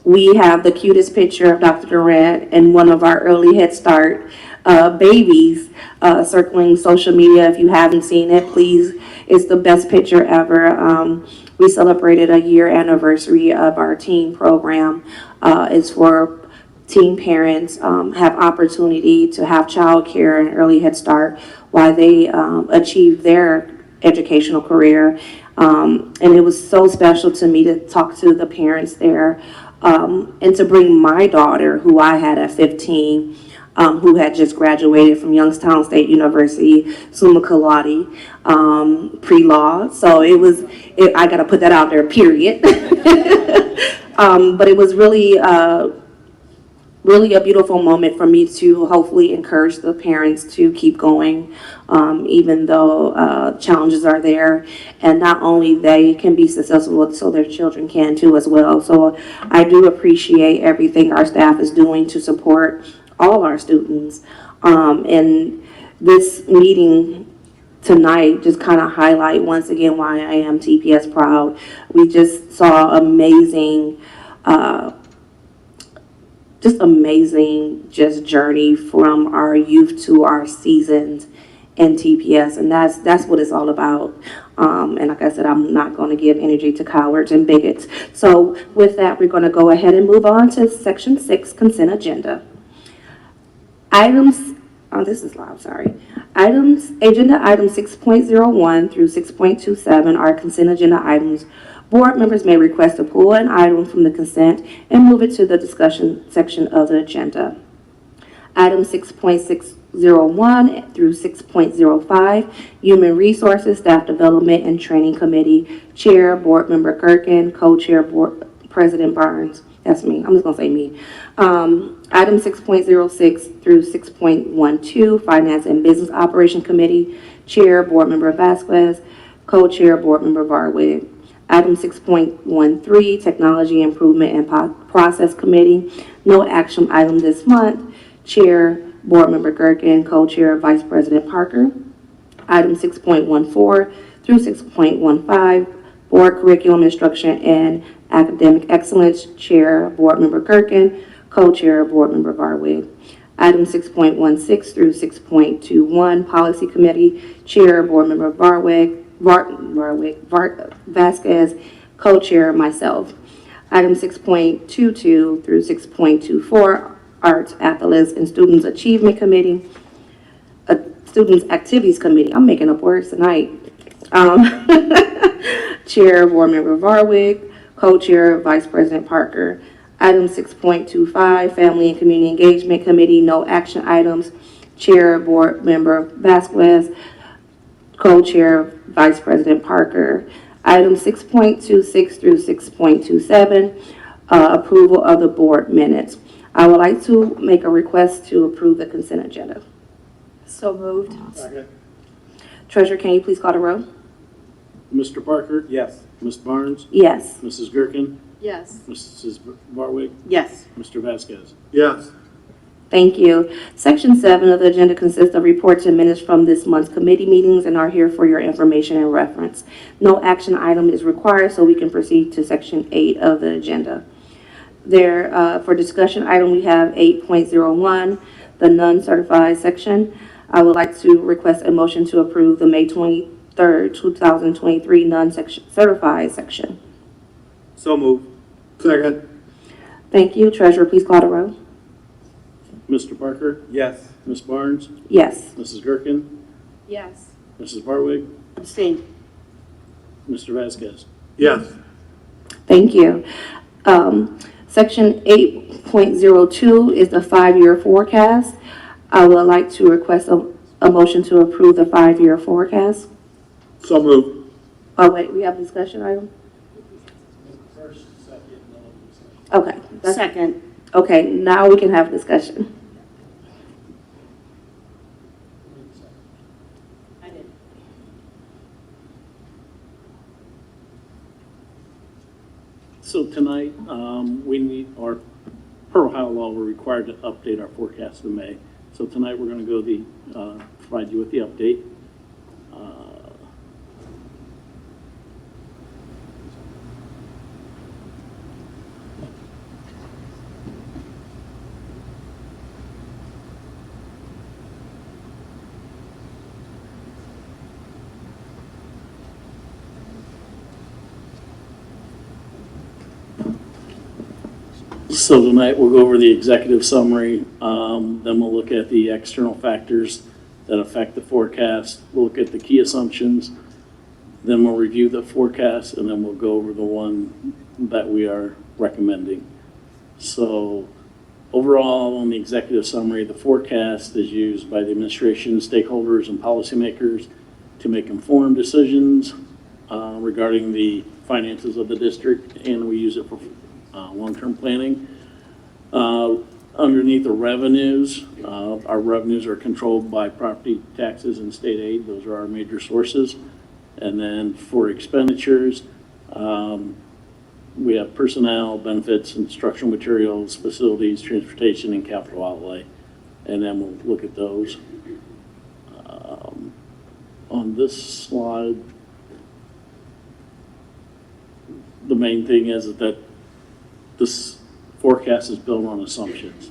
we have the cutest picture of Dr. Durant and one of our early Head Start babies circling social media. If you haven't seen it, please, it's the best picture ever. We celebrated a year anniversary of our teen program. It's for teen parents have opportunity to have childcare and early Head Start while they achieve their educational career. And it was so special to me to talk to the parents there and to bring my daughter, who I had at 15, who had just graduated from Youngstown State University, summa cum laude, pre-law. So I got to put that out there, period. But it was really a beautiful moment for me to hopefully encourage the parents to keep going, even though challenges are there. And not only they can be successful, so their children can too as well. So I do appreciate everything our staff is doing to support all our students. And this meeting tonight just kind of highlight once again why I am TPS proud. We just saw amazing journey from our youth to our seasons in TPS, and that's what it's all about. And like I said, I'm not going to give energy to cowards and bigots. So with that, we're going to go ahead and move on to Section 6, Consent Agenda. Agenda items 6.01 through 6.27 are consent agenda items. Board members may request to pull an item from the consent and move it to the discussion section of the agenda. Item 6.601 through 6.05, Human Resources, Staff Development, and Training Committee. Chair, Board Member Gerken, Co-Chair, Board President Barnes. That's me. I'm just going to say me. Item 6.06 through 6.12, Finance and Business Operation Committee. Chair, Board Member Vasquez. Co-Chair, Board Member Varwig. Item 6.13, Technology Improvement and Process Committee. No action item this month. Chair, Board Member Gerken. Co-Chair, Vice President Parker. Item 6.14 through 6.15, Board Curriculum Instruction and Academic Excellence. Chair, Board Member Gerken. Co-Chair, Board Member Varwig. Item 6.16 through 6.21, Policy Committee. Chair, Board Member Vasquez. Co-Chair, myself. Item 6.22 through 6.24, Arts, Athletics, and Students Achievement Committee. Students Activities Committee. I'm making up words tonight. Chair, Board Member Varwig. Co-Chair, Vice President Parker. Item 6.25, Family and Community Engagement Committee, no action items. Chair, Board Member Vasquez. Co-Chair, Vice President Parker. Item 6.26 through 6.27, approval of the board minutes. I would like to make a request to approve the consent agenda. So moved. Treasurer, can you please call the roll? Mr. Parker? Yes. Ms. Barnes? Yes. Mrs. Gherkin? Yes. Mrs. Barwig? Yes. Mr. Vasquez? Yes. Thank you. Section 7 of the agenda consists of reports and minutes from this month's committee meetings and are here for your information and reference. No action item is required, so we can proceed to Section 8 of the agenda. For discussion item, we have 8.01, the non-certified section. I would like to request a motion to approve the May 23rd, 2023 non-certified section. So moved. Second. Thank you. Treasurer, please call the roll. Mr. Parker? Yes. Ms. Barnes? Yes. Mrs. Gherkin? Yes. Mrs. Barwig? Abstain. Mr. Vasquez? Yes. Thank you. Section 8.02 is the 5-year forecast. I would like to request a motion to approve the 5-year forecast. So moved. Oh, wait, we have a discussion item? Okay. Second. Okay, now we can have discussion. So tonight, we need, or per Ohio law, we're required to update our forecast in May. So tonight, we're going to go provide you with the update. So tonight, we'll go over the executive summary, then we'll look at the external factors that affect the forecast. We'll look at the key assumptions, then we'll review the forecast, and then we'll go over the one that we are recommending. So overall, on the executive summary, the forecast is used by the administration, stakeholders, and policymakers to make informed decisions regarding the finances of the district, and we use it for long-term planning. Underneath the revenues, our revenues are controlled by property taxes and state aid. Those are our major sources. And then for expenditures, we have personnel, benefits, instructional materials, facilities, transportation, and capital outlay. And then we'll look at those. On this slide, the main thing is that this forecast is built on assumptions.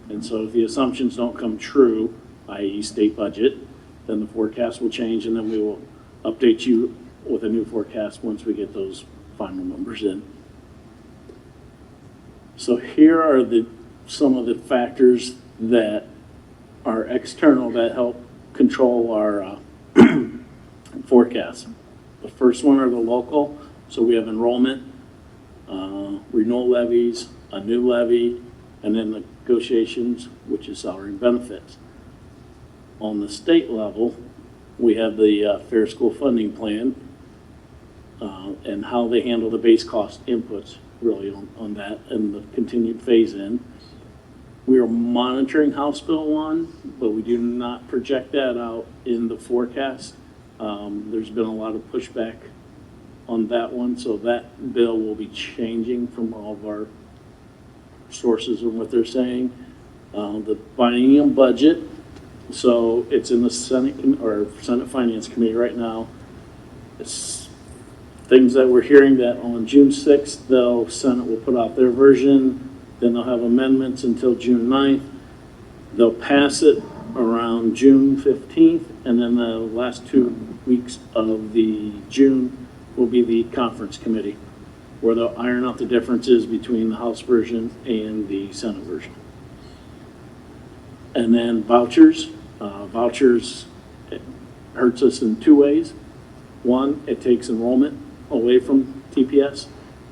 And so if the assumptions don't come true, i.e. state budget, then the forecast will change, and then we will update you with a new forecast once we get those final numbers in. So here are some of the factors that are external that help control our forecast. The first one are the local. So we have enrollment, renewal levies, a new levy, and then negotiations, which is salary and benefits. On the state level, we have the Fair School Funding Plan and how they handle the base cost inputs really on that and the continued phase-in. We are monitoring House Bill 1, but we do not project that out in the forecast. There's been a lot of pushback on that one, so that bill will be changing from all of our sources and what they're saying. The biennium budget, so it's in the Senate Finance Committee right now. It's things that we're hearing that on June 6th, Senate will put out their version, then they'll have amendments until June 9th. They'll pass it around June 15th, and then the last 2 weeks of the June will be the conference committee, where they'll iron out the differences between the House version and the Senate version. And then vouchers. Vouchers hurts us in two ways. One, it takes enrollment away from TPS,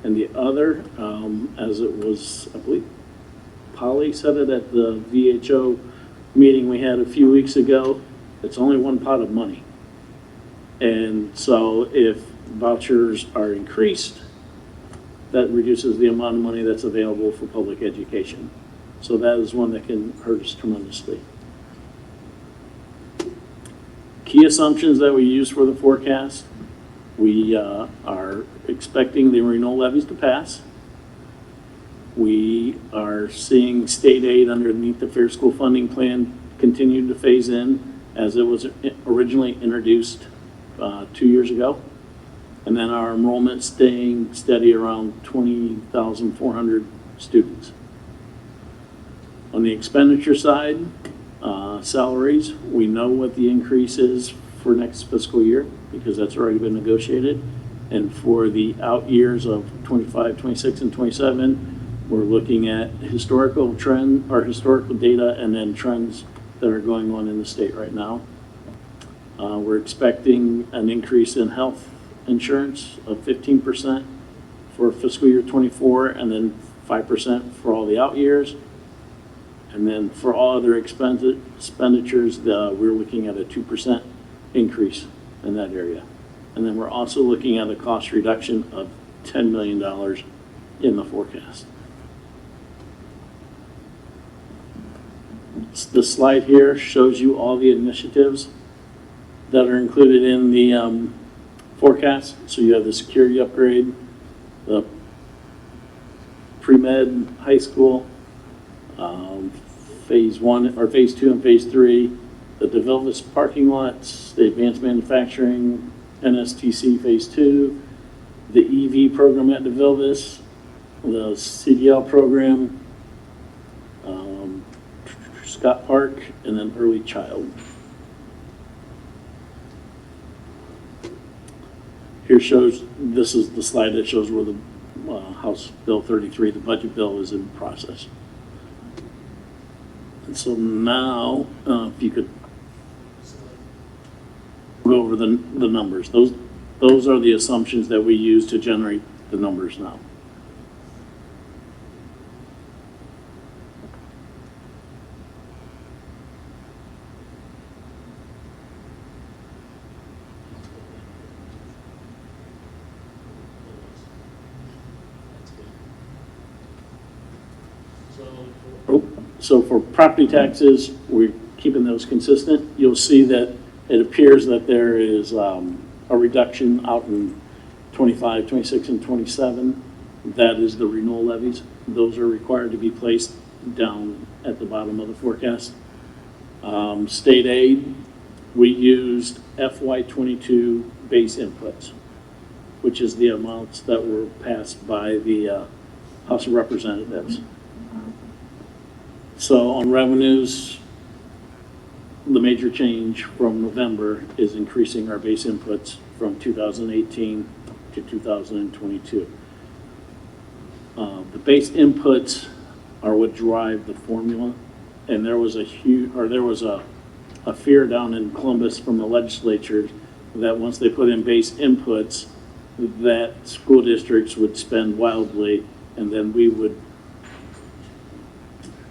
And the other, as it was, I believe, Polly said it at the VHO meeting we had a few weeks ago, it's only one pot of money. And so if vouchers are increased, that reduces the amount of money that's available for public education. So that is one that can hurt us tremendously. Key assumptions that we use for the forecast. We are expecting the renewal levies to pass. We are seeing state aid underneath the Fair School Funding Plan continue to phase in as it was originally introduced 2 years ago. And then our enrollment staying steady around 20,400 students. On the expenditure side, salaries, we know what the increase is for next fiscal year because that's already been negotiated. And for the out years of 25, 26, and 27, we're looking at historical trend or historical data and then trends that are going on in the state right now. We're expecting an increase in health insurance of 15% for fiscal year 24 and then 5% for all the out years. And then for all other expenditures, we're looking at a 2% increase in that area. And then we're also looking at a cost reduction of $10 million in the forecast. The slide here shows you all the initiatives that are included in the forecast. So you have the security upgrade, the pre-med high school, phase 1 or phase 2 and phase 3, the DeVilbiss parking lots, the advanced manufacturing, NSTC phase 2, the EV program at DeVilbiss, the CDL program, Scott Park, and then early child. Here shows, this is the slide that shows where the House Bill 33, the budget bill, is in process. And so now, if you could go over the numbers. Those are the assumptions that we use to generate the numbers now. So for property taxes, we're keeping those consistent. You'll see that it appears that there is a reduction out in 25, 26, and 27. That is the renewal levies. Those are required to be placed down at the bottom of the forecast. State aid, we used FY22 base inputs, which is the amounts that were passed by the House of Representatives. So on revenues, the major change from November is increasing our base inputs from 2018 to 2022. The base inputs are what drive the formula, and there was a fear down in Columbus from the legislature that once they put in base inputs, that school districts would spend wildly, and then we would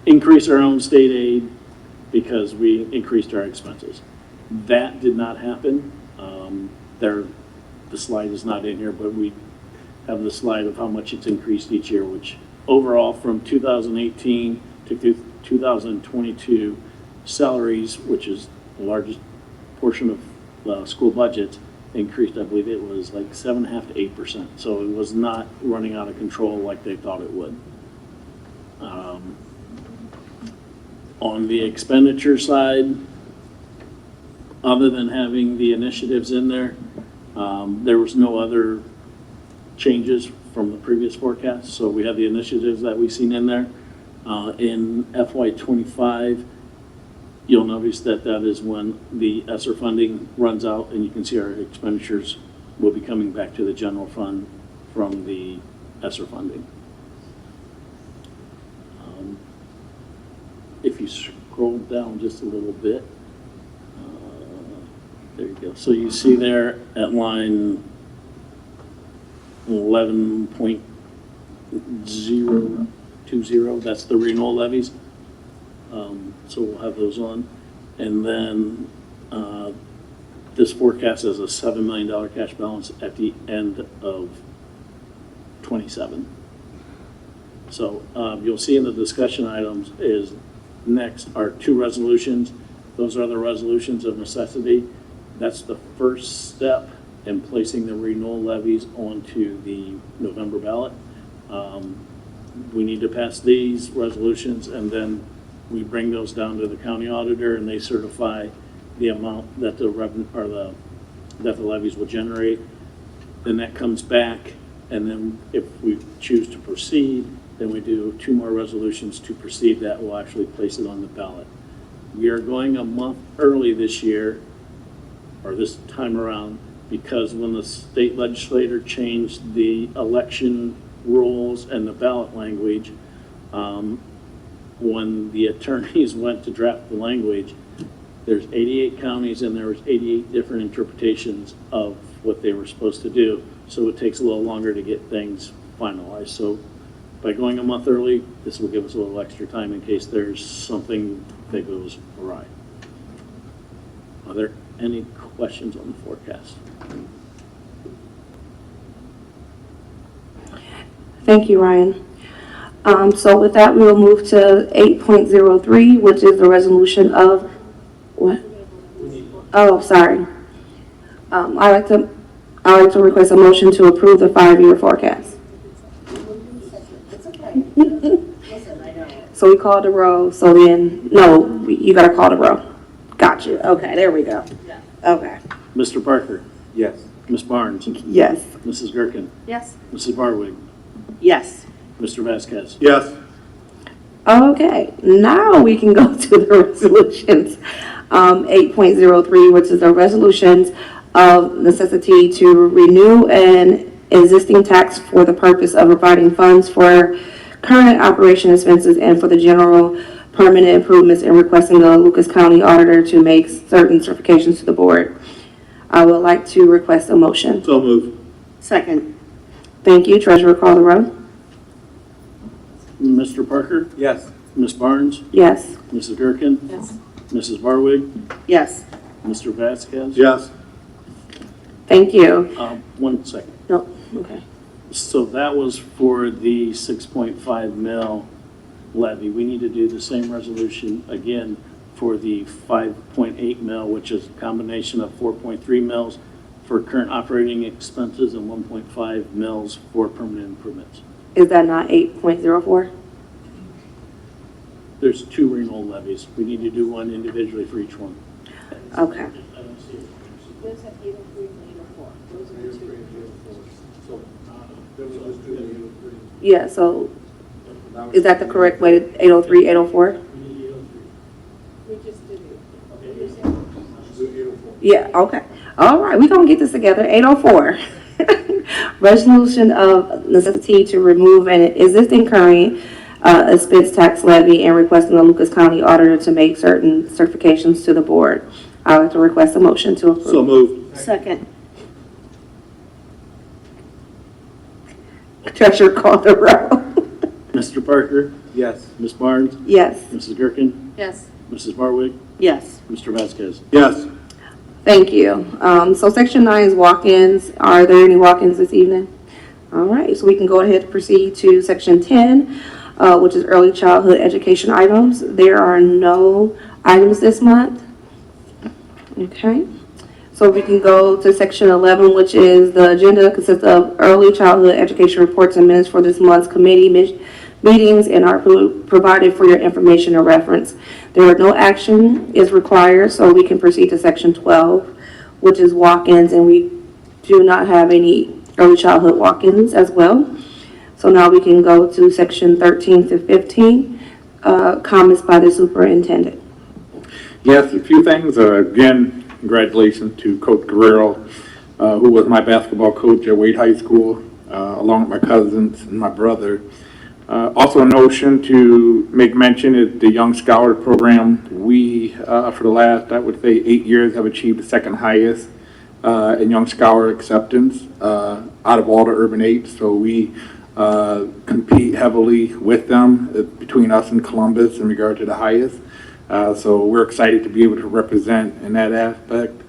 increase our own state aid because we increased our expenses. That did not happen. The slide is not in here, but we have the slide of how much it's increased each year, which overall from 2018 to 2022, salaries, which is the largest portion of the school budget, increased. I believe it was like 7.5% to 8%. So it was not running out of control like they thought it would. On the expenditure side, other than having the initiatives in there, there was no other changes from the previous forecast. So we have the initiatives that we've seen in there. In FY25, you'll notice that that is when the ESSER funding runs out, and you can see our expenditures will be coming back to the general fund from the ESSER funding. If you scroll down just a little bit, there you go. So you see there at line 11.8, 020, that's the renewal levies. So we'll have those on. And then this forecast is a $7 million cash balance at the end of 27. So you'll see in the discussion items is next are 2 resolutions. Those are the resolutions of necessity. That's the first step in placing the renewal levies onto the November ballot. We need to pass these resolutions, and then we bring those down to the county auditor, and they certify the amount that the revenue or that the levies will generate. Then that comes back, and then if we choose to proceed, then we do 2 more resolutions to proceed. That will actually place it on the ballot. We are going a month early this year, or this time around, because when the state legislature changed the election rules and the ballot language, when the attorneys went to draft the language, there's 88 counties and there was 88 different interpretations of what they were supposed to do. So it takes a little longer to get things finalized. So by going a month early, this will give us a little extra time in case there's something that goes awry. Are there any questions on the forecast? Thank you, Ryan. So with that, we will move to 8.03, which is the resolution of, what? Oh, sorry. I'd like to request a motion to approve the 5-year forecast. So we called the roll, so then, no, you gotta call the roll. Gotcha. Okay, there we go. Okay. Mr. Parker? Yes. Ms. Barnes? Yes. Mrs. Gherkin? Yes. Mrs. Barwig? Yes. Mr. Vasquez? Yes. Okay, now we can go to the resolutions. 8.03, which is the resolutions of necessity to renew an existing tax for the purpose of providing funds for current operation expenses and for the general permanent improvements, and requesting the Lucas County Auditor to make certain certifications to the board. I would like to request a motion. So moved. Second. Thank you. Treasurer, call the roll. Mr. Parker? Yes. Ms. Barnes? Yes. Mrs. Gherkin? Yes. Mrs. Barwig? Yes. Mr. Vasquez? Yes. Thank you. 1 second. No, okay. So that was for the 6.5 mil levy. We need to do the same resolution again for the 5.8 mil, which is a combination of 4.3 mils for current operating expenses and 1.5 mils for permanent improvements. Is that not 8.04? There's 2 renewal levies. We need to do one individually for each one. Okay. Yeah, so is that the correct way, 803, 804? Yeah, okay. All right, we're going to get this together. 804. Resolution of necessity to remove an existing current expense tax levy and requesting the Lucas County Auditor to make certain certifications to the board. I would like to request a motion to approve. So moved. Second. Treasurer, call the roll. Mr. Parker? Yes. Ms. Barnes? Yes. Mrs. Gherkin? Yes. Mrs. Barwig? Yes. Mr. Vasquez? Yes. Thank you. So section 9 is walk-ins. Are there any walk-ins this evening? All right, so we can go ahead and proceed to section 10, which is early childhood education items. There are no items this month. Okay, so we can go to section 11, which is the agenda consists of early childhood education reports and minutes for this month's committee meetings and are provided for your information and reference. There are no action is required, so we can proceed to section 12, which is walk-ins, and we do not have any early childhood walk-ins as well. So now we can go to section 13 to 15, comments by the superintendent. Yes, a few things. Again, congratulations to Coach Guerrero, who was my basketball coach at Wade High School, along with my cousins and my brother. Also a notion to make mention is the Young Scholar Program. We, for the last, I would say, 8 years, have achieved the second highest in Young Scholar acceptance out of all the urban 8. So we compete heavily with them between us and Columbus in regard to the highest. So we're excited to be able to represent in that aspect.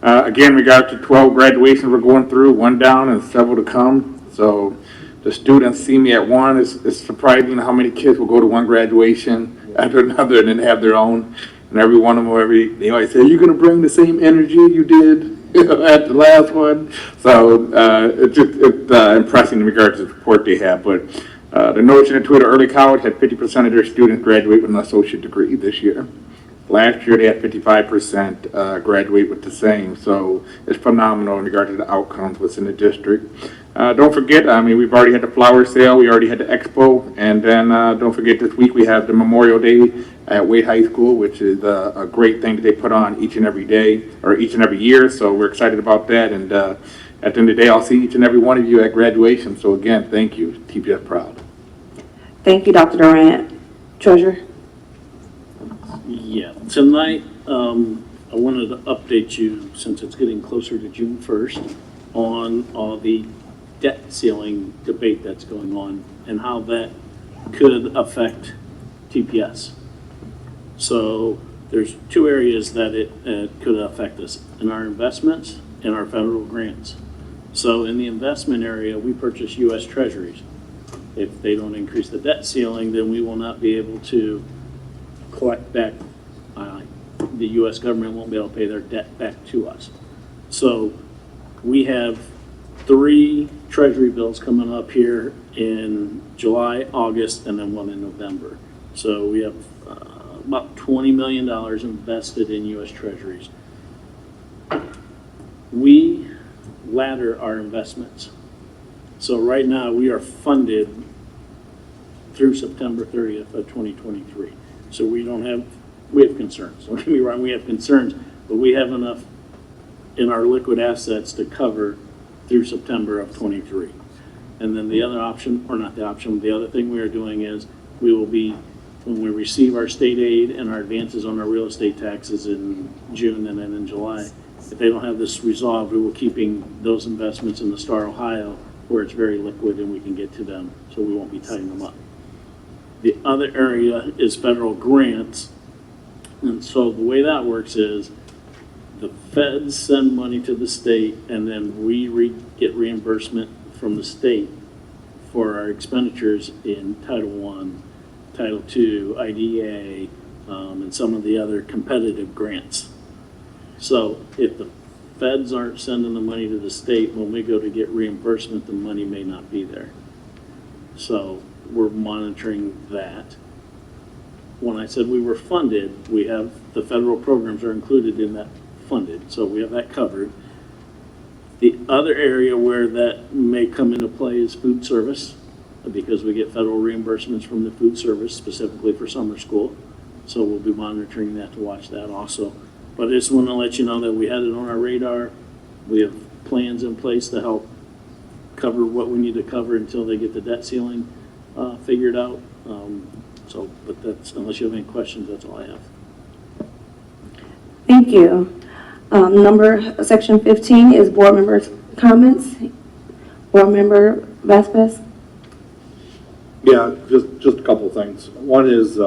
Again, in regard to 12 graduations we're going through, one down and several to come. So the students see me at one. It's surprising how many kids will go to one graduation after another and then have their own. And every one of them, they always say, "Are you going to bring the same energy you did at the last one?" So it's impressive in regards to the support they have. But the Notion at Toledo Early College had 50% of their students graduate with an associate degree this year. Last year they had 55% graduate with the same. So it's phenomenal in regard to the outcomes within the district. Don't forget, we've already had the flower sale, we already had the expo, and then don't forget this week we have the Memorial Day at Wade High School, which is a great thing that they put on each and every day, or each and every year, so we're excited about that, and at the end of the day, I'll see each and every one of you at graduation, so again, thank you, TPS proud. Thank you, Dr. Durant. Treasurer? Yeah, tonight, I wanted to update you, since it's getting closer to June 1st, on all the debt ceiling debate that's going on and how that could affect TPS. So there's two areas that it could affect us: in our investments and our federal grants. So in the investment area, we purchase U.S. Treasuries. If they don't increase the debt ceiling, then we will not be able to collect back. The U.S. government won't be able to pay their debt back to us. So we have 3 Treasury bills coming up here in July, August, and then one in November. So we have about $20 million invested in U.S. Treasuries. We ladder our investments. So right now we are funded through September 30th of 2023. So we have concerns. Don't get me wrong, we have concerns, but we have enough in our liquid assets to cover through September of 23. And then the other option, or not the option, the other thing we are doing is we will be, when we receive our state aid and our advances on our real estate taxes in June and then in July, if they don't have this resolved, we will keeping those investments in the Star Ohio where it's very liquid and we can get to them, so we won't be tying them up. The other area is federal grants. And so the way that works is the feds send money to the state, and then we get reimbursement from the state for our expenditures in Title I, Title II, IDA, and some of the other competitive grants. So if the feds aren't sending the money to the state, when we go to get reimbursement, the money may not be there. So we're monitoring that. When I said we were funded, we have the federal programs are included in that funded, so we have that covered. The other area where that may come into play is food service, because we get federal reimbursements from the food service specifically for summer school. So we'll be monitoring that to watch that also. But I just want to let you know that we had it on our radar. We have plans in place to help cover what we need to cover until they get the debt ceiling figured out. But that's, unless you have any questions, that's all I have. Thank you. Section 15 is board members' comments. Board member Vasquez. Yeah, just a couple of things. One is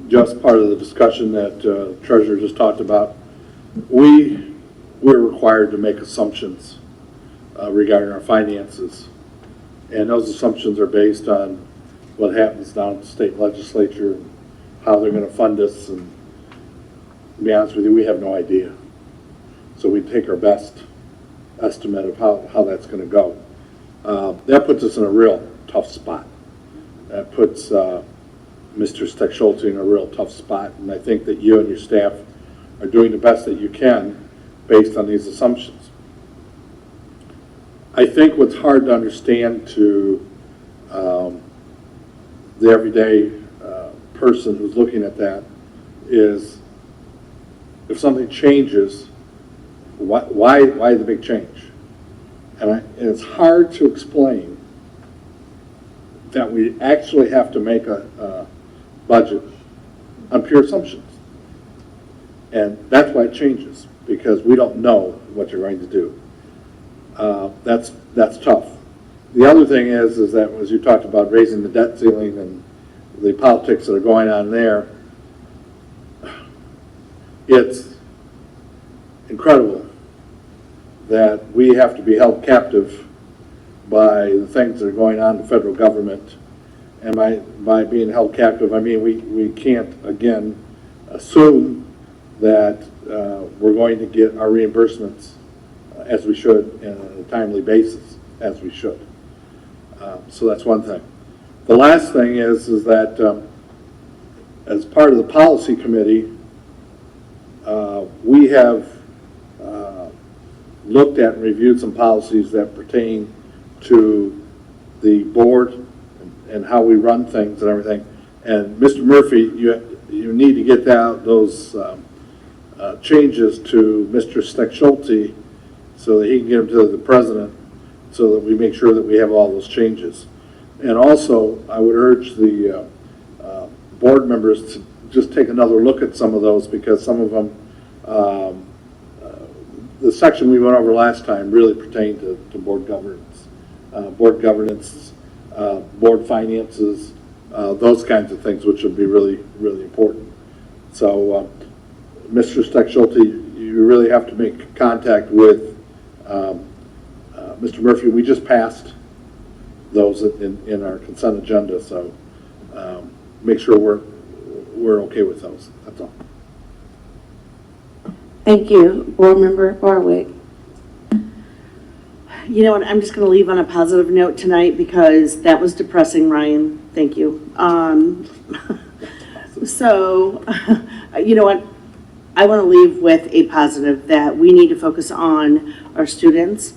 just part of the discussion that Treasurer just talked about. We're required to make assumptions regarding our finances, and those assumptions are based on what happens down at the state legislature, and how they're going to fund us, and to be honest with you, we have no idea. So we take our best estimate of how that's going to go. That puts us in a real tough spot. That puts Mr. Steck-Schulte in a real tough spot, and I think that you and your staff are doing the best that you can based on these assumptions. I think what's hard to understand to the everyday person who's looking at that is, if something changes, why the big change? And it's hard to explain that we actually have to make a budget on pure assumptions. And that's why it changes, because we don't know what you're going to do. That's tough. The other thing is that as you talked about raising the debt ceiling and the politics that are going on there, it's incredible that we have to be held captive by the things that are going on in the federal government. And by being held captive, I mean we can't, again, assume that we're going to get our reimbursements as we should and on a timely basis as we should. So that's one thing. The last thing is that as part of the policy committee, we have looked at and reviewed some policies that pertain to the board and how we run things and everything. And Mr. Murphy, you need to get those changes to Mr. Steck-Schulte so that he can get them to the president so that we make sure that we have all those changes. And also, I would urge the board members to just take another look at some of those, because some of them, the section we went over last time really pertained to board governance, board finances, those kinds of things, which would be really, really important. So, Mr. Steck-Schulte, you really have to make contact with Mr. Murphy. We just passed those in our consent agenda, so make sure we're okay with those. That's all. Thank you. Board Member Barwick. You know what, I'm just going to leave on a positive note tonight because that was depressing, Ryan. Thank you. So, you know what, I want to leave with a positive that we need to focus on our students.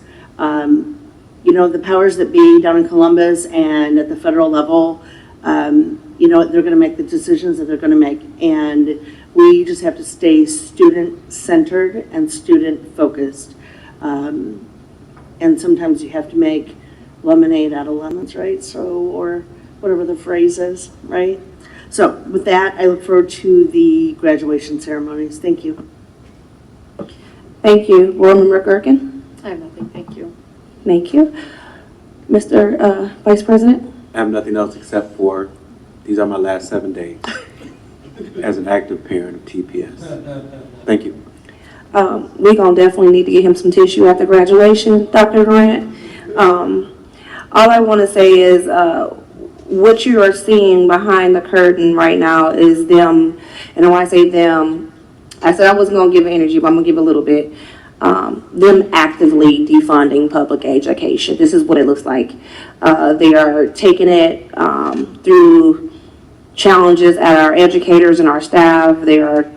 You know, the powers that be down in Columbus and at the federal level, you know, they're going to make the decisions that they're going to make. And we just have to stay student-centered and student-focused. And sometimes you have to make lemonade out of lemons, right? So, or whatever the phrase is, right? So with that, I look forward to the graduation ceremonies. Thank you. Thank you. Board Member Gerken. I have nothing, thank you. Thank you. Mr. Vice President. I have nothing else except for these are my last 7 days as an active parent of TPS. Thank you. We're going to definitely need to get him some tissue after graduation, Dr. Durant. All I want to say is what you are seeing behind the curtain right now is them, and when I say them, I said I wasn't going to give energy, but I'm going to give a little bit. Them actively defunding public education. This is what it looks like. They are taking it through challenges at our educators and our staff. They are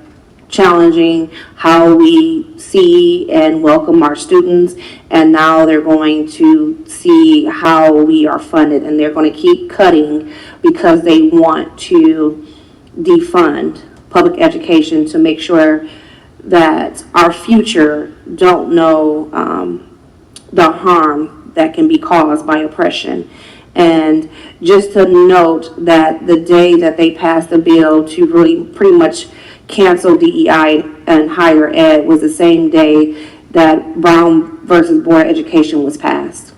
challenging how we see and welcome our students, and now they're going to see how we are funded, and they're going to keep cutting because they want to defund public education to make sure that our future don't know the harm that can be caused by oppression. And just to note that the day that they passed the bill to really pretty much cancel DEI and higher ed was the same day that Brown versus Board of Education was passed.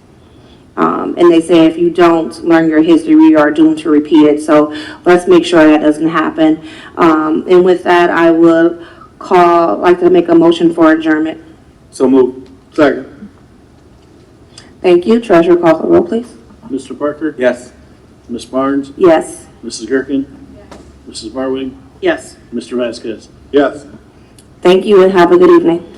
And they say if you don't learn your history, you are doomed to repeat it. So let's make sure that doesn't happen. And with that, I would like to make a motion for adjournment. So moved. Second. Thank you. Treasurer, call the roll, please. Mr. Parker? Yes. Ms. Barnes? Yes. Mrs. Gerken? Mrs. Barwig? Yes. Mr. Vasquez? Yes. Thank you and have a good evening.